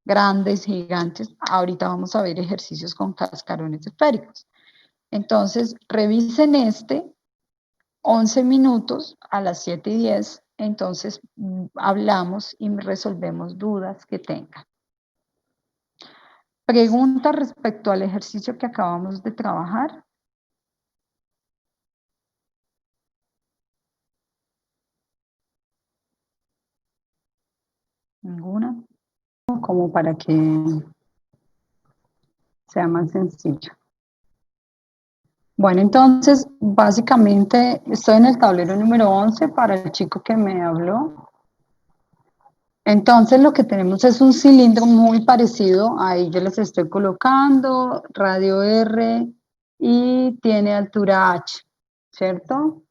grandes, gigantes. Ahorita vamos a ver ejercicios con cascarones esféricos. Entonces, revisen 11 minutos a las 7:10. Entonces, hablamos y resolvemos dudas que tengan. Pregunta respecto al ejercicio que acabamos de trabajar. ¿Ninguna? Como para que sea más sencillo. Bueno, entonces, básicamente, estoy en el tablero número 11 para el chico que me habló. Entonces, lo que tenemos es un cilindro muy parecido, ahí yo les estoy colocando, radio R y tiene altura H, ¿cierto?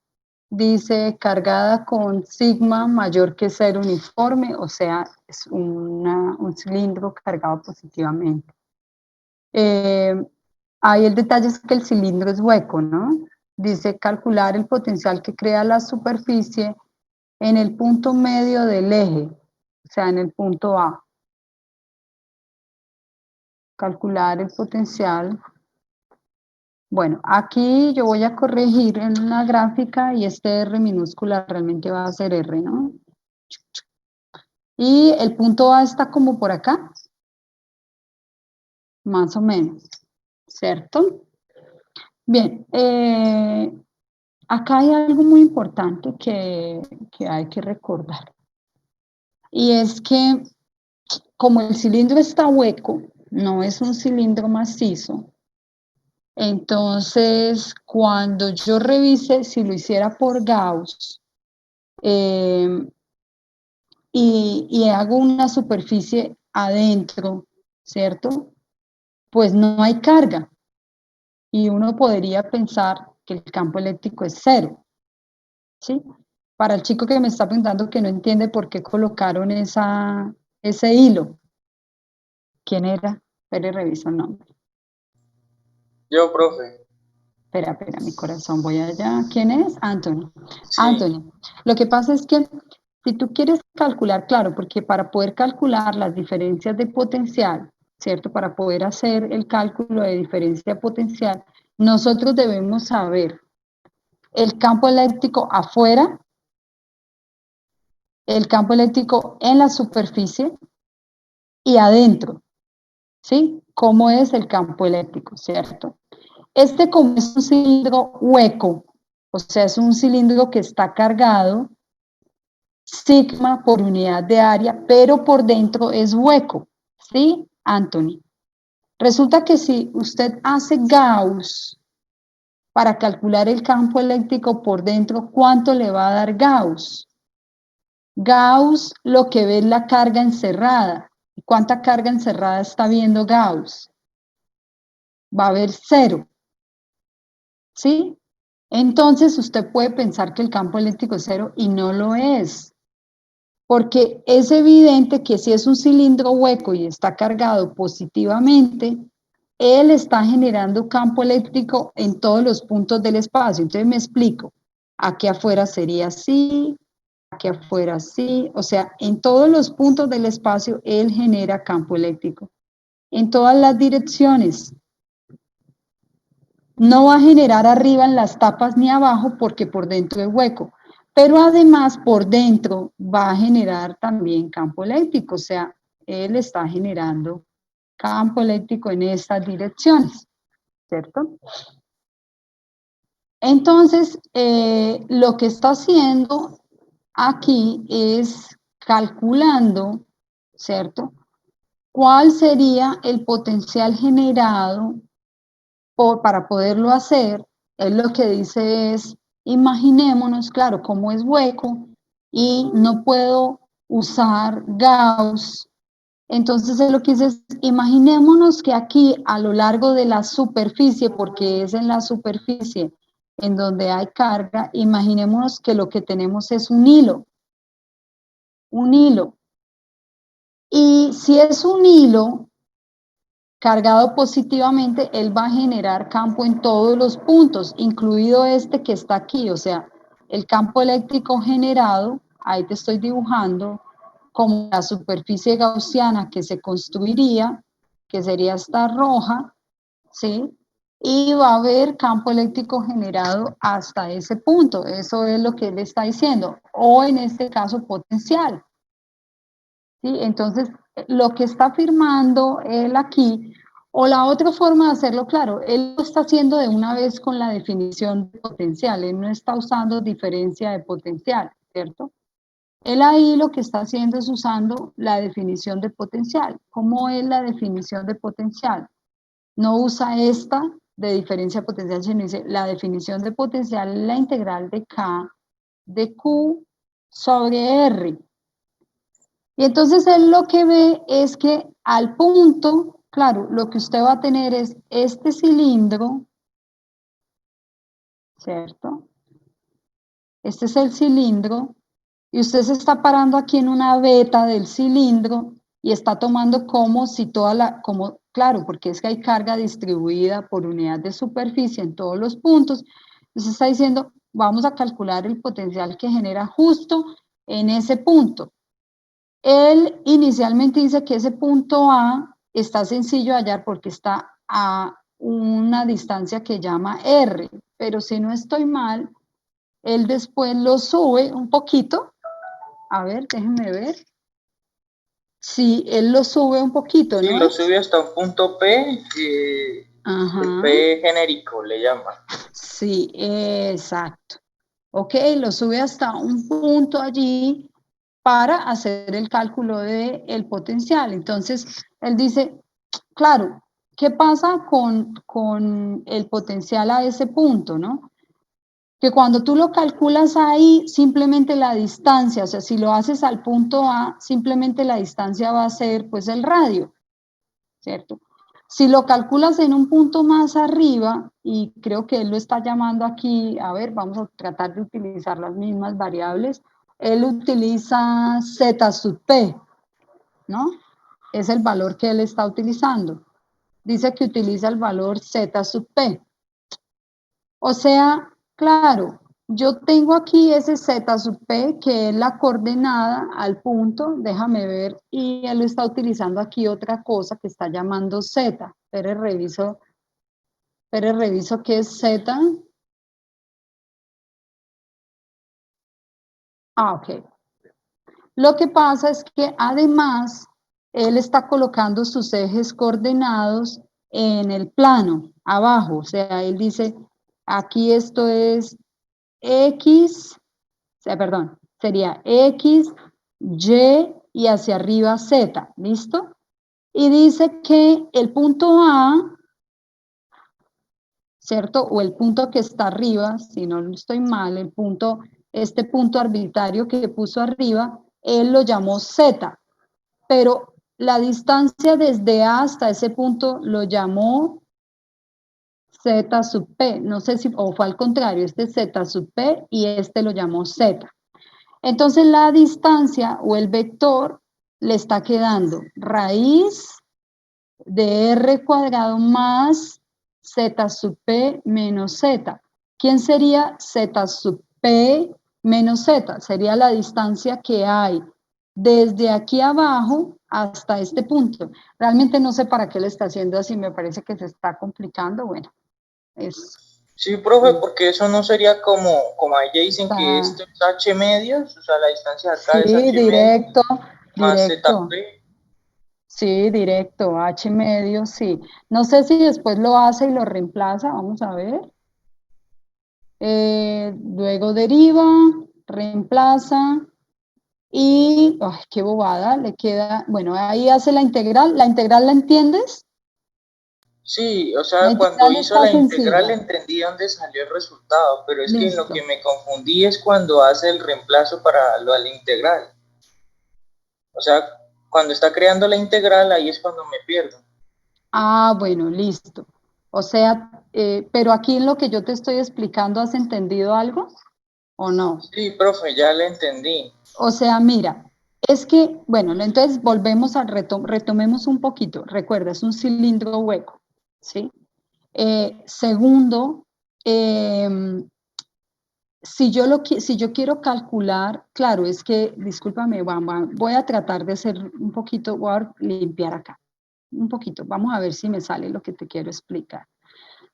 Dice cargada con sigma mayor que 0 uniforme, o sea, es un cilindro cargado positivamente. Ahí el detalle es que el cilindro es hueco, ¿no? Dice calcular el potencial que crea la superficie en el punto medio del eje, o sea, en el punto A. Calcular el potencial. Bueno, aquí yo voy a corregir en la gráfica y este R minúscula realmente va a ser R, ¿no? Y el punto A está como por acá, más o menos, ¿cierto? Bien, acá hay algo muy importante que hay que recordar. Y es que como el cilindro está hueco, no es un cilindro macizo, entonces cuando yo revise si lo hiciera por Gauss y hago una superficie adentro, ¿cierto? Pues no hay carga y uno podría pensar que el campo eléctrico es cero, ¿sí? Para el chico que me está preguntando que no entiende por qué colocaron ese hilo, ¿quién era? Espere, reviso el nombre. Yo, profe. Espera, mi corazón, voy allá. ¿Quién es? Anthony. Sí. Anthony, lo que pasa es que si tú quieres calcular, claro, porque para poder calcular las diferencias de potencial, ¿cierto? Para poder hacer el cálculo de diferencia de potencial, nosotros debemos saber el campo eléctrico afuera, el campo eléctrico en la superficie y adentro, ¿sí? ¿Cómo es el campo eléctrico, cierto? Este como es un cilindro hueco, o sea, es un cilindro que está cargado, sigma por unidad de área, pero por dentro es hueco, ¿sí, Anthony? Resulta que si usted hace Gauss para calcular el campo eléctrico por dentro, ¿cuánto le va a dar Gauss? Gauss lo que ve es la carga encerrada. ¿Cuánta carga encerrada está viendo Gauss? Va a haber 0, ¿sí? Entonces usted puede pensar que el campo eléctrico es 0 y no lo es, porque es evidente que si es un cilindro hueco y está cargado positivamente, él está generando campo eléctrico en todos los puntos del espacio. Entonces me explico, aquí afuera sería así, aquí afuera así, o sea, en todos los puntos del espacio él genera campo eléctrico, en todas las direcciones. No va a generar arriba en las tapas ni abajo porque por dentro es hueco, pero además por dentro va a generar también campo eléctrico, o sea, él está generando campo eléctrico en estas direcciones, ¿cierto? Entonces, lo que está haciendo aquí es calculando, ¿cierto? ¿Cuál sería el potencial generado para poderlo hacer? Él lo que dice es, imaginémonos, claro, como es hueco y no puedo usar Gauss, entonces él lo que dice es, imaginémonos que aquí a lo largo de la superficie, porque es en la superficie en donde hay carga, imaginémonos que lo que tenemos es un hilo, un hilo. Y si es un hilo cargado positivamente, él va a generar campo en todos los puntos, incluido este que está aquí, o sea, el campo eléctrico generado, ahí te estoy dibujando, como la superficie gaussiana que se construiría, que sería esta roja, ¿sí? Y va a haber campo eléctrico generado hasta ese punto, eso es lo que él está diciendo, o en este caso potencial. ¿Sí? Entonces, lo que está afirmando él aquí, o la otra forma de hacerlo claro, él lo está haciendo de una vez con la definición de potencial, él no está usando diferencia de potencial, ¿cierto? Él ahí lo que está haciendo es usando la definición de potencial. ¿Cómo es la definición de potencial? No usa esta de diferencia de potencial, sino dice la definición de potencial es la integral de K de Q sobre R. Y entonces él lo que ve es que al punto, claro, lo que usted va a tener es este cilindro, ¿cierto? Este es el cilindro, y usted se está parando aquí en una veta del cilindro y está tomando como si toda la, como, claro, porque es que hay carga distribuida por unidad de superficie en todos los puntos, entonces está diciendo, vamos a calcular el potencial que genera justo en ese punto. Él inicialmente dice que ese punto A está sencillo de hallar porque está a una distancia que llama R, pero si no estoy mal, él después lo sube un poquito. A ver, déjenme ver. Sí, él lo sube un poquito, Sí, ¿no? lo sube hasta un punto P, el P genérico le llama. Sí, exacto. Ok, lo sube hasta un punto allí para hacer el cálculo del potencial. Entonces, él dice, claro, ¿qué pasa con el potencial a ese punto, no? Que cuando tú lo calculas ahí, simplemente la distancia, o sea, si lo haces al punto A, simplemente la distancia va a ser pues el radio, ¿cierto? Si lo calculas en un punto más arriba, y creo que él lo está llamando aquí, a ver, vamos a tratar de utilizar las mismas variables, él utiliza Z sub P, ¿no? Es el valor que él está utilizando. Dice que utiliza el valor Z sub P. O sea, claro, yo tengo aquí ese Z sub P, que es la coordenada al punto, déjame ver, y él está utilizando aquí otra cosa que está llamando Z. Pero reviso qué es Z. Ah, ok. Lo que pasa es que además él está colocando sus ejes coordenados en el plano, abajo. O sea, él dice, aquí esto es X, perdón, sería X, Y hacia arriba Z, ¿listo? Y dice que el punto A, ¿cierto? O el punto que está arriba, si no estoy mal, el punto, este punto arbitrario que puso arriba, él lo llamó Z, pero la distancia desde A hasta ese punto lo llamó Z sub P, no sé si, o fue al contrario, este es Z sub P y este lo llamó Z. Entonces la distancia o el vector le está quedando raíz de R cuadrado más Z sub P menos Z. ¿Quién sería Z sub P menos Z? Sería la distancia que hay desde aquí abajo hasta este punto. Realmente no sé para qué le está haciendo así, me parece que se está complicando. Bueno, es... Sí, profe, porque eso no sería como ella dicen que esto es H medios, o sea, la distancia de acá es H directo, más directo. ZP. Sí, directo, H medio, sí. No sé si después lo hace y lo reemplaza, vamos a ver. Luego deriva, reemplaza, Y, ay, qué bobada, le queda, bueno, ahí hace la integral la entiendes? Sí, o La sea, cuando integral hizo está la integral sencilla, entendí dónde salió el resultado, pero es que en lo que listo. me confundí es cuando hace el reemplazo para lo de la integral. O sea, cuando está creando la integral, ahí es cuando me pierdo. Ah, bueno, listo. O sea, pero aquí en lo que yo te estoy explicando, ¿has entendido algo o no? Sí, profe, ya le entendí. O sea, mira, es que, bueno, entonces volvemos a retomemos un poquito. Recuerda, es un cilindro hueco, ¿sí? Segundo, si yo quiero calcular, claro, es que, discúlpame, voy a tratar de ser un poquito, voy a limpiar acá, un poquito, vamos a ver si me sale lo que te quiero explicar.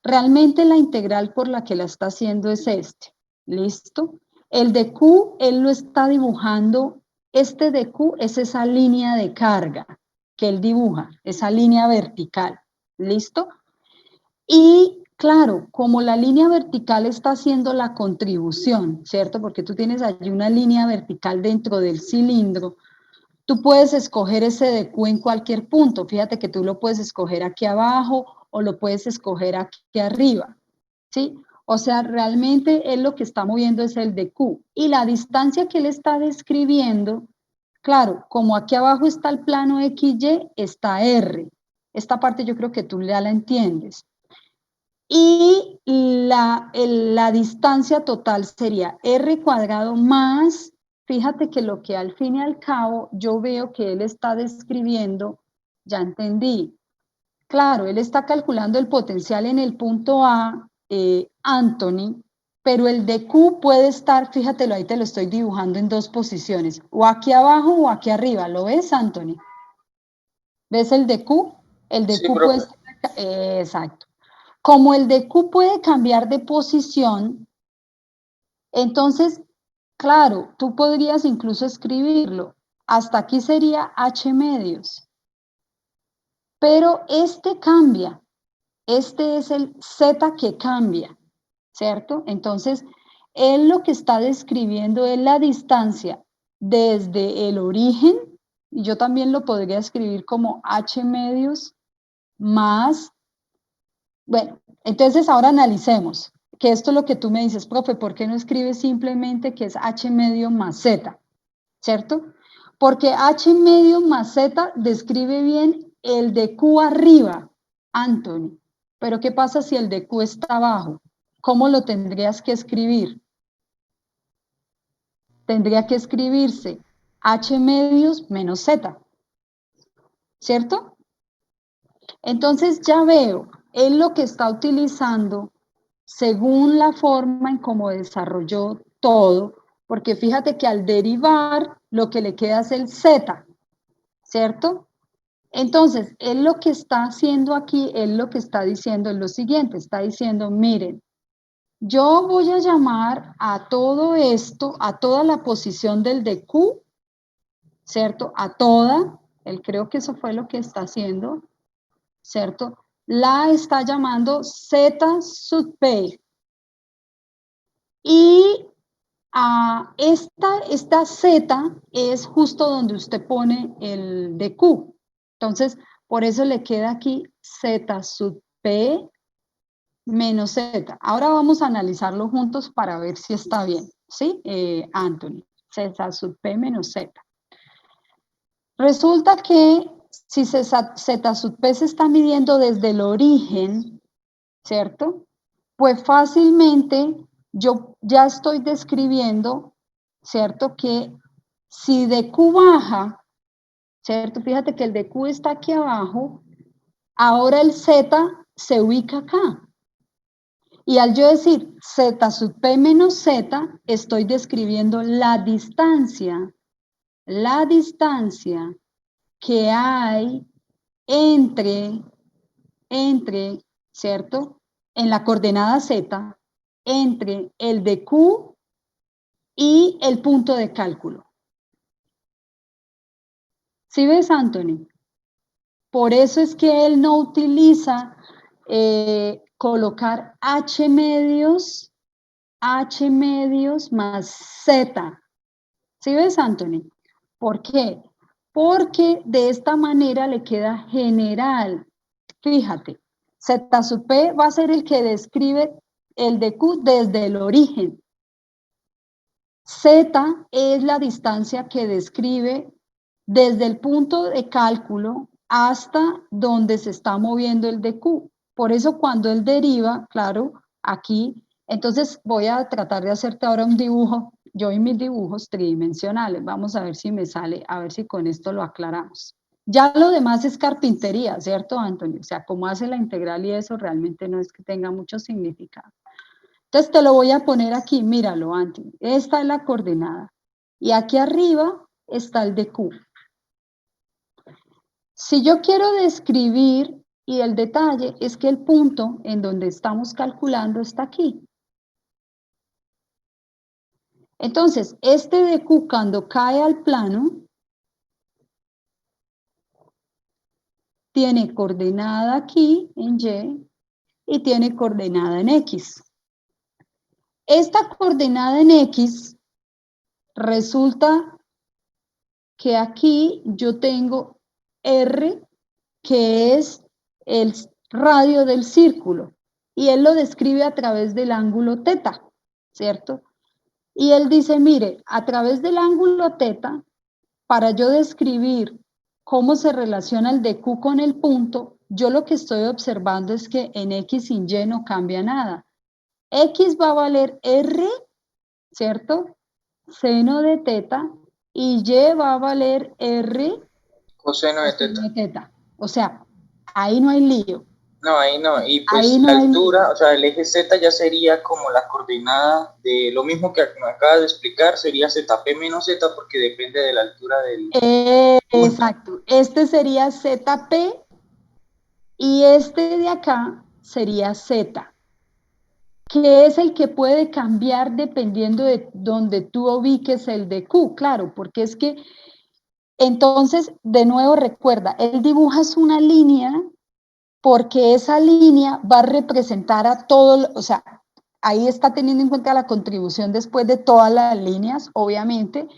Realmente la integral por la que la está haciendo es este, ¿listo? El de Q, él lo está dibujando, este de Q es esa línea de carga que él dibuja, esa línea vertical, ¿listo? Y claro, como la línea vertical está haciendo la contribución, ¿cierto? Porque tú tienes allí una línea vertical dentro del cilindro, tú puedes escoger ese de Q en cualquier punto. Fíjate que tú lo puedes escoger aquí abajo o lo puedes escoger aquí arriba, ¿sí? O sea, realmente él lo que está moviendo es el de Q. Y la distancia que él está describiendo, claro, como aquí abajo está el plano XY, está R. Esta parte yo creo que tú ya la entiendes. Y la distancia total sería r cuadrado más, fíjate que lo que al fin y al cabo yo veo que él está describiendo, ya entendí. Claro, él está calculando el potencial en el punto A, Anthony, pero el de Q puede estar, fíjatelo, ahí te lo estoy dibujando en dos posiciones, o aquí abajo o aquí arriba, ¿lo ves, Anthony? ¿Ves el de Q? El de Sí, Q puede profe. estar, exacto. Como el de Q puede cambiar de posición, entonces, claro, tú podrías incluso escribirlo. Hasta aquí sería H medios. Pero este cambia. Este es el Z que cambia, ¿cierto? Entonces, él lo que está describiendo es la distancia desde el origen, y yo también lo podría escribir como H medios más. Bueno, entonces ahora analicemos, que esto es lo que tú me dices, profe, ¿por qué no escribes simplemente que es H medio más Z? ¿Cierto? Porque H medio más Z describe bien el de Q arriba, Anthony. Pero ¿qué pasa si el de Q está abajo? ¿Cómo lo tendrías que escribir? Tendría que escribirse H medios menos Z, ¿cierto? Entonces ya veo, él lo que está utilizando según la forma en cómo desarrolló todo, porque fíjate que al derivar lo que le queda es el z, ¿cierto? Entonces, él lo que está haciendo aquí, él lo que está diciendo es lo siguiente, está diciendo, miren, yo voy a llamar a todo esto, a toda la posición del de Q, ¿cierto? A toda, él creo que eso fue lo que está haciendo, ¿cierto? La está llamando Z sub P. Y esta Z es justo donde usted pone el de Q. Entonces, por eso le queda aquí Z sub P menos Z. Ahora vamos a analizarlo juntos para ver si está bien. ¿Sí, Anthony? Z sub P menos Z. Resulta que si Z sub P se está midiendo desde el origen, ¿cierto? Pues fácilmente yo ya estoy describiendo, ¿cierto? Que si de Q baja, ¿cierto? Fíjate que el de Q está aquí abajo, ahora el Z se ubica acá. Y al yo decir Z sub P menos Z, estoy describiendo la distancia que hay entre, ¿cierto? En la coordenada Z, entre el de Q y el punto de cálculo. ¿Sí ves, Anthony? Por eso es que él no utiliza colocar H medios más Z. ¿Sí ves, Anthony? ¿Por qué? Porque de esta manera le queda general. Fíjate, Z sub P va a ser el que describe el de Q desde el origen. Z es la distancia que describe desde el punto de cálculo hasta donde se está moviendo el de Q. Por eso cuando él deriva, claro, aquí, entonces voy a tratar de hacerte ahora un dibujo, yo y mis dibujos tridimensionales, vamos a ver si me sale, a ver si con esto lo aclaramos. Ya lo demás es carpintería, ¿cierto, Antonio? O sea, cómo hace la integral y eso realmente no es que tenga mucho significado. Entonces te lo voy a poner aquí, míralo, Antonio. Esta es la coordenada. Y aquí arriba está el de Q. Si yo quiero describir, y el detalle es que el punto en donde estamos calculando está aquí. Entonces, este de Q cuando cae al plano, tiene coordenada aquí en Y y tiene coordenada en X. Esta coordenada en X resulta que aquí yo tengo R, que es el radio del círculo, y él lo describe a través del ángulo teta, ¿cierto? Y él dice, mire, a través del ángulo teta, para yo describir cómo se relaciona el de Q con el punto, yo lo que estoy observando es que en X sin Y no cambia nada. X va a valer R, ¿cierto? Seno de teta, y Y va a valer R Coseno de coseno teta. de teta. O sea, ahí no hay lío. No, ahí no. Y pues Ahí no la hay altura, lío. o sea, el eje Z ya sería como la coordenada de lo mismo que me acabas de explicar, sería ZP menos Z porque depende de la altura del punto. Exacto. Este sería ZP y este de acá sería Z, que es el que puede cambiar dependiendo de donde tú ubiques el de Q, claro, porque es que entonces, de nuevo recuerda, él dibuja una línea porque esa línea va a representar a todo, o sea, ahí está teniendo en cuenta la contribución después de todas las líneas, obviamente,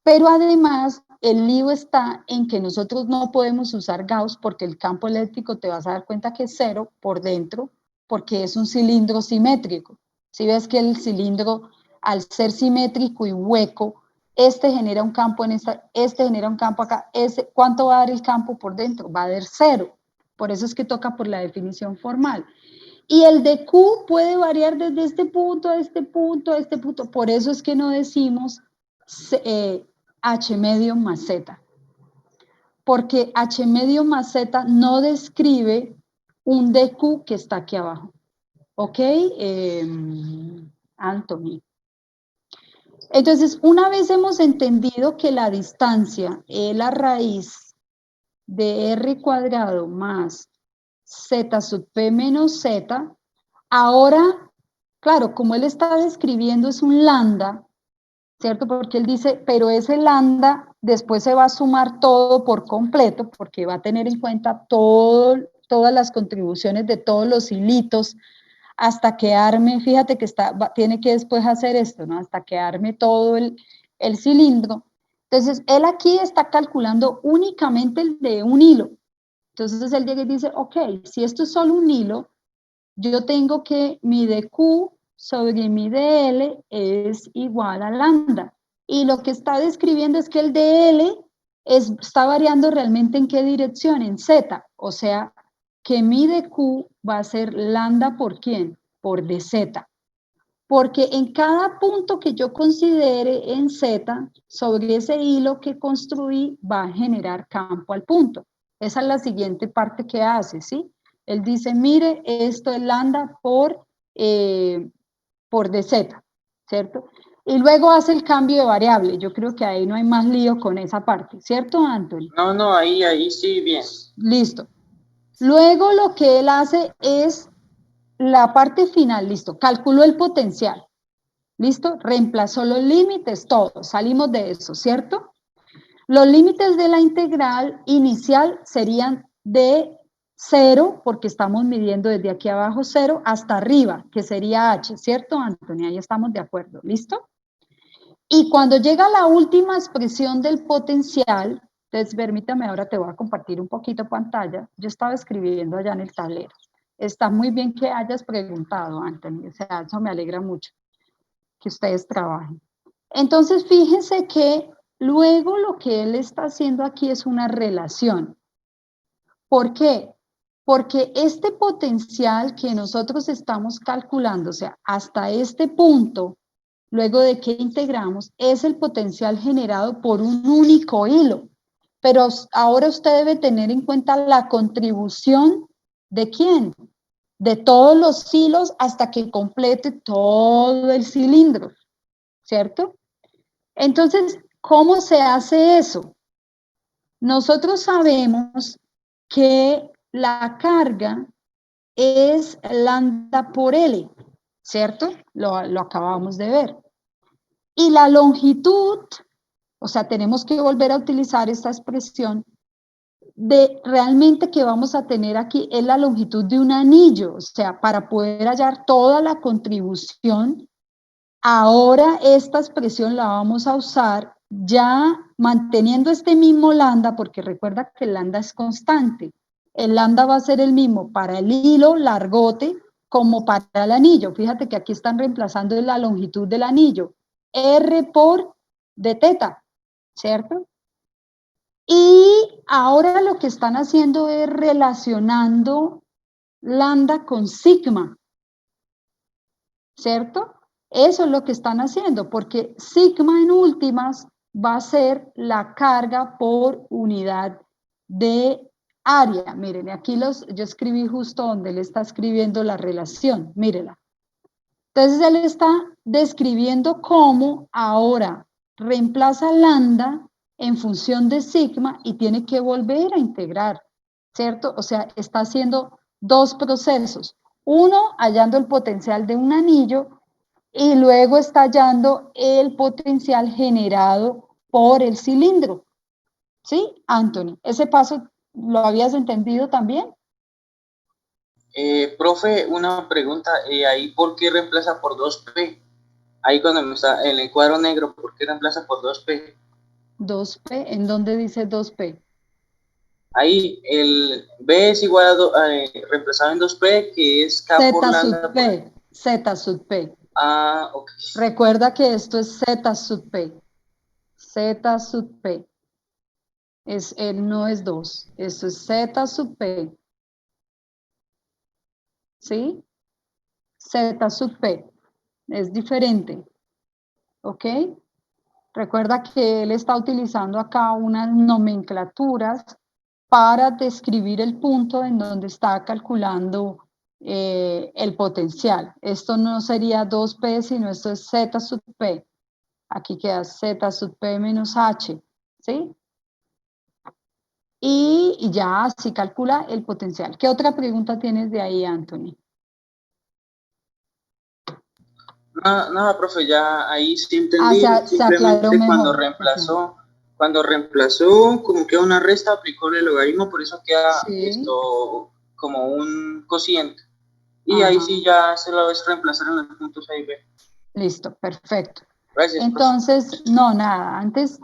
pero además el lío está en que nosotros no podemos usar Gauss porque el campo eléctrico te vas a dar cuenta que es cero por dentro, porque es un cilindro simétrico. Si ves que el cilindro, al ser simétrico y hueco, este genera un campo en esta, este genera un campo acá, ¿cuánto va a dar el campo por dentro? Va a dar cero. Por eso es que toca por la definición formal. Y el de Q puede variar desde este punto a este punto a este punto. Por eso es que no decimos H medio más Z. Porque H medio más Z no describe un DQ que está aquí abajo. ¿Ok? Anthony. Entonces, una vez hemos entendido que la distancia es la raíz de R cuadrado más Z sub P menos Z, ahora, claro, como él está describiendo es un lambda, ¿cierto? Porque él dice, pero ese lambda después se va a sumar todo por completo, porque va a tener en cuenta todas las contribuciones de todos los hilitos, hasta que arme, fíjate que tiene que después hacer esto, ¿no? Hasta que arme todo el cilindro. Entonces, él aquí está calculando únicamente el de un hilo. Entonces, él llega y dice, ok, si esto es solo un hilo, yo tengo que mi dQ sobre mi dL es igual a lambda. Y lo que está describiendo es que el dL está variando realmente en qué dirección, en Z. O sea, que mi dQ va a ser lambda por ¿quién? Por dz. Porque en cada punto que yo considere en Z, sobre ese hilo que construí, va a generar campo al punto. Esa es la siguiente parte que hace, ¿sí? Él dice, mire, esto es lambda por dz, ¿cierto? Y luego hace el cambio de variable. Yo creo que ahí no hay más lío con esa parte, ¿cierto, Anthony? No, no, ahí sí, bien. Listo. Luego lo que él hace es la parte final, listo, calculó el potencial, listo, reemplazó los límites, todo, salimos de eso, ¿cierto? Los límites de la integral inicial serían de 0, porque estamos midiendo desde aquí abajo 0, hasta arriba, que sería h, ¿cierto, Antonia? Ahí estamos de acuerdo, ¿listo? Y cuando llega la última expresión del potencial, entonces permítame, ahora te voy a compartir un poquito pantalla. Yo estaba escribiendo allá en el tablero. Está muy bien que hayas preguntado, Anthony, o sea, eso me alegra mucho, que ustedes trabajen. Entonces, fíjense que luego lo que él está haciendo aquí es una relación. ¿Por qué? Porque este potencial que nosotros estamos calculando, o sea, hasta este punto, luego de que integramos, es el potencial generado por un único hilo. Pero ahora usted debe tener en cuenta la contribución de quién, de todos los hilos hasta que complete todo el cilindro, ¿cierto? Entonces, ¿cómo se hace eso? Nosotros sabemos que la carga es lambda por L, ¿cierto? Lo acabamos de ver. Y la longitud, o sea, tenemos que volver a utilizar esta expresión de realmente que vamos a tener aquí es la longitud de un anillo, o sea, para poder hallar toda la contribución, ahora esta expresión la vamos a usar ya manteniendo este mismo lambda, porque recuerda que el lambda es constante. El lambda va a ser el mismo para el hilo largote como para el anillo. Fíjate que aquí están reemplazando la longitud del anillo. R por de teta, ¿cierto? Y ahora lo que están haciendo es relacionando lambda con sigma, ¿cierto? Eso es lo que están haciendo, porque sigma en últimas va a ser la carga por unidad de área. Miren, aquí yo escribí justo donde él está escribiendo la relación, mírenla. Entonces él está describiendo cómo ahora reemplaza lambda en función de sigma y tiene que volver a integrar, ¿cierto? O sea, está haciendo dos procesos. Uno, hallando el potencial de un anillo y luego está hallando el potencial generado por el cilindro. ¿Sí, Anthony? ¿Ese paso lo habías entendido también? Profe, una pregunta, ahí ¿por qué reemplaza por 2P? Ahí cuando me está en el cuadro negro, ¿por qué reemplaza por 2P? 2P, ¿en dónde dice 2P? Ahí el B es igual a reemplazado en 2P, que es K por Z lambda. sub P, Z sub P. Ah, ok. Recuerda que esto es Z sub P. Z sub P. No es 2. Esto es Z sub P. ¿Sí? Z sub P. Es diferente. ¿Ok? Recuerda que él está utilizando acá unas nomenclaturas para describir el punto en donde está calculando el potencial. Esto no sería 2P, sino esto es Z sub P. Aquí queda Z sub P menos H, ¿sí? Y ya así calcula el potencial. ¿Qué otra pregunta tienes de ahí, Anthony? Nada, profe, ya ahí sí entendí. Se aclaró Simplemente mejor. cuando reemplazó, como queda una resta, aplicó el logaritmo, por eso queda Sí. esto como un cociente. Y ahí sí ya se lo ves reemplazar en los puntos A y B. Listo, perfecto. Gracias, Entonces, no, nada, antes,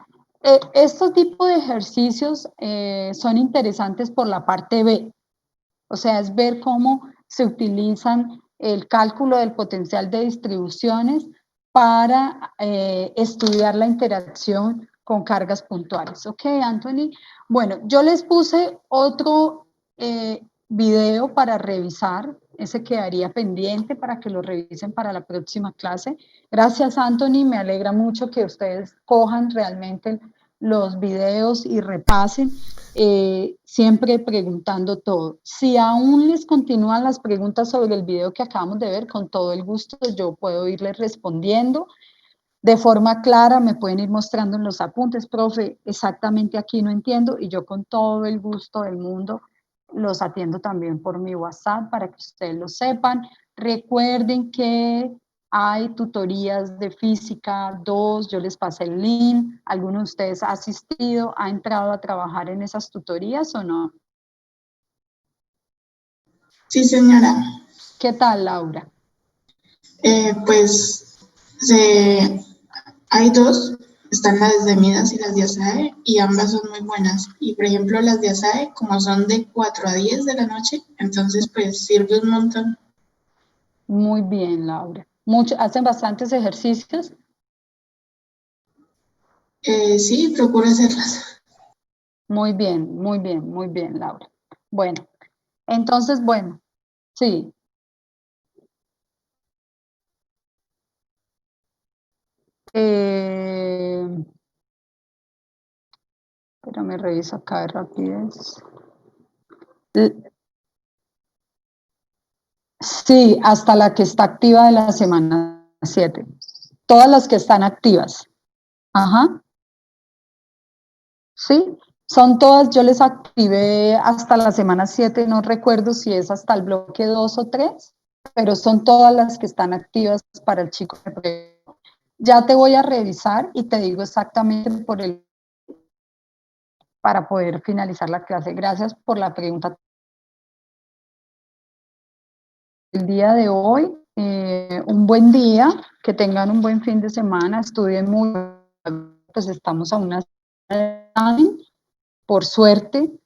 estos tipos de ejercicios son interesantes por la parte B, o sea, es ver cómo se utilizan el cálculo del potencial de distribuciones para estudiar la interacción con cargas puntuales. Ok, Anthony. Bueno, yo les puse otro video para revisar, ese quedaría pendiente para que lo revisen para la próxima clase. Gracias, Anthony, me alegra mucho que ustedes cojan realmente los videos y repasen, siempre preguntando todo. Si aún les continúan las preguntas sobre el video que acabamos de ver, con todo el gusto yo puedo irles respondiendo. De forma clara me pueden ir mostrando en los apuntes, profe, exactamente aquí no entiendo, y yo con todo el gusto del mundo los atiendo también por mi WhatsApp para que ustedes lo sepan. Recuerden que hay tutorías de física 2, yo les pasé el link. ¿Alguno de ustedes ha asistido, ha entrado a trabajar en esas tutorías o no? Sí, señora. ¿Qué tal, Laura? Pues Hay dos, están las de Midas y las de Asae, y ambas son muy buenas. Y por ejemplo, las de Asae, como son de 4 a 10 de la noche, entonces pues sirve un montón. Muy bien, Laura. ¿Hacen bastantes ejercicios? Sí, procuro hacerlas. Muy bien, Laura. Bueno, entonces, bueno, sí. Eh, pero me reviso acá de rapidez. Sí, hasta la que está activa de la semana 7. Todas las que están activas. Ajá. Sí, son todas, yo les activé hasta la semana 7. No recuerdo si es hasta el bloque 2 o 3, pero son todas las que están activas para el chico de pregrado. Ya te voy a revisar y te digo exactamente para poder finalizar la clase. Gracias por la pregunta. El día de hoy, un buen día, que tengan un buen fin de semana, estudien muy, pues estamos a una por suerte,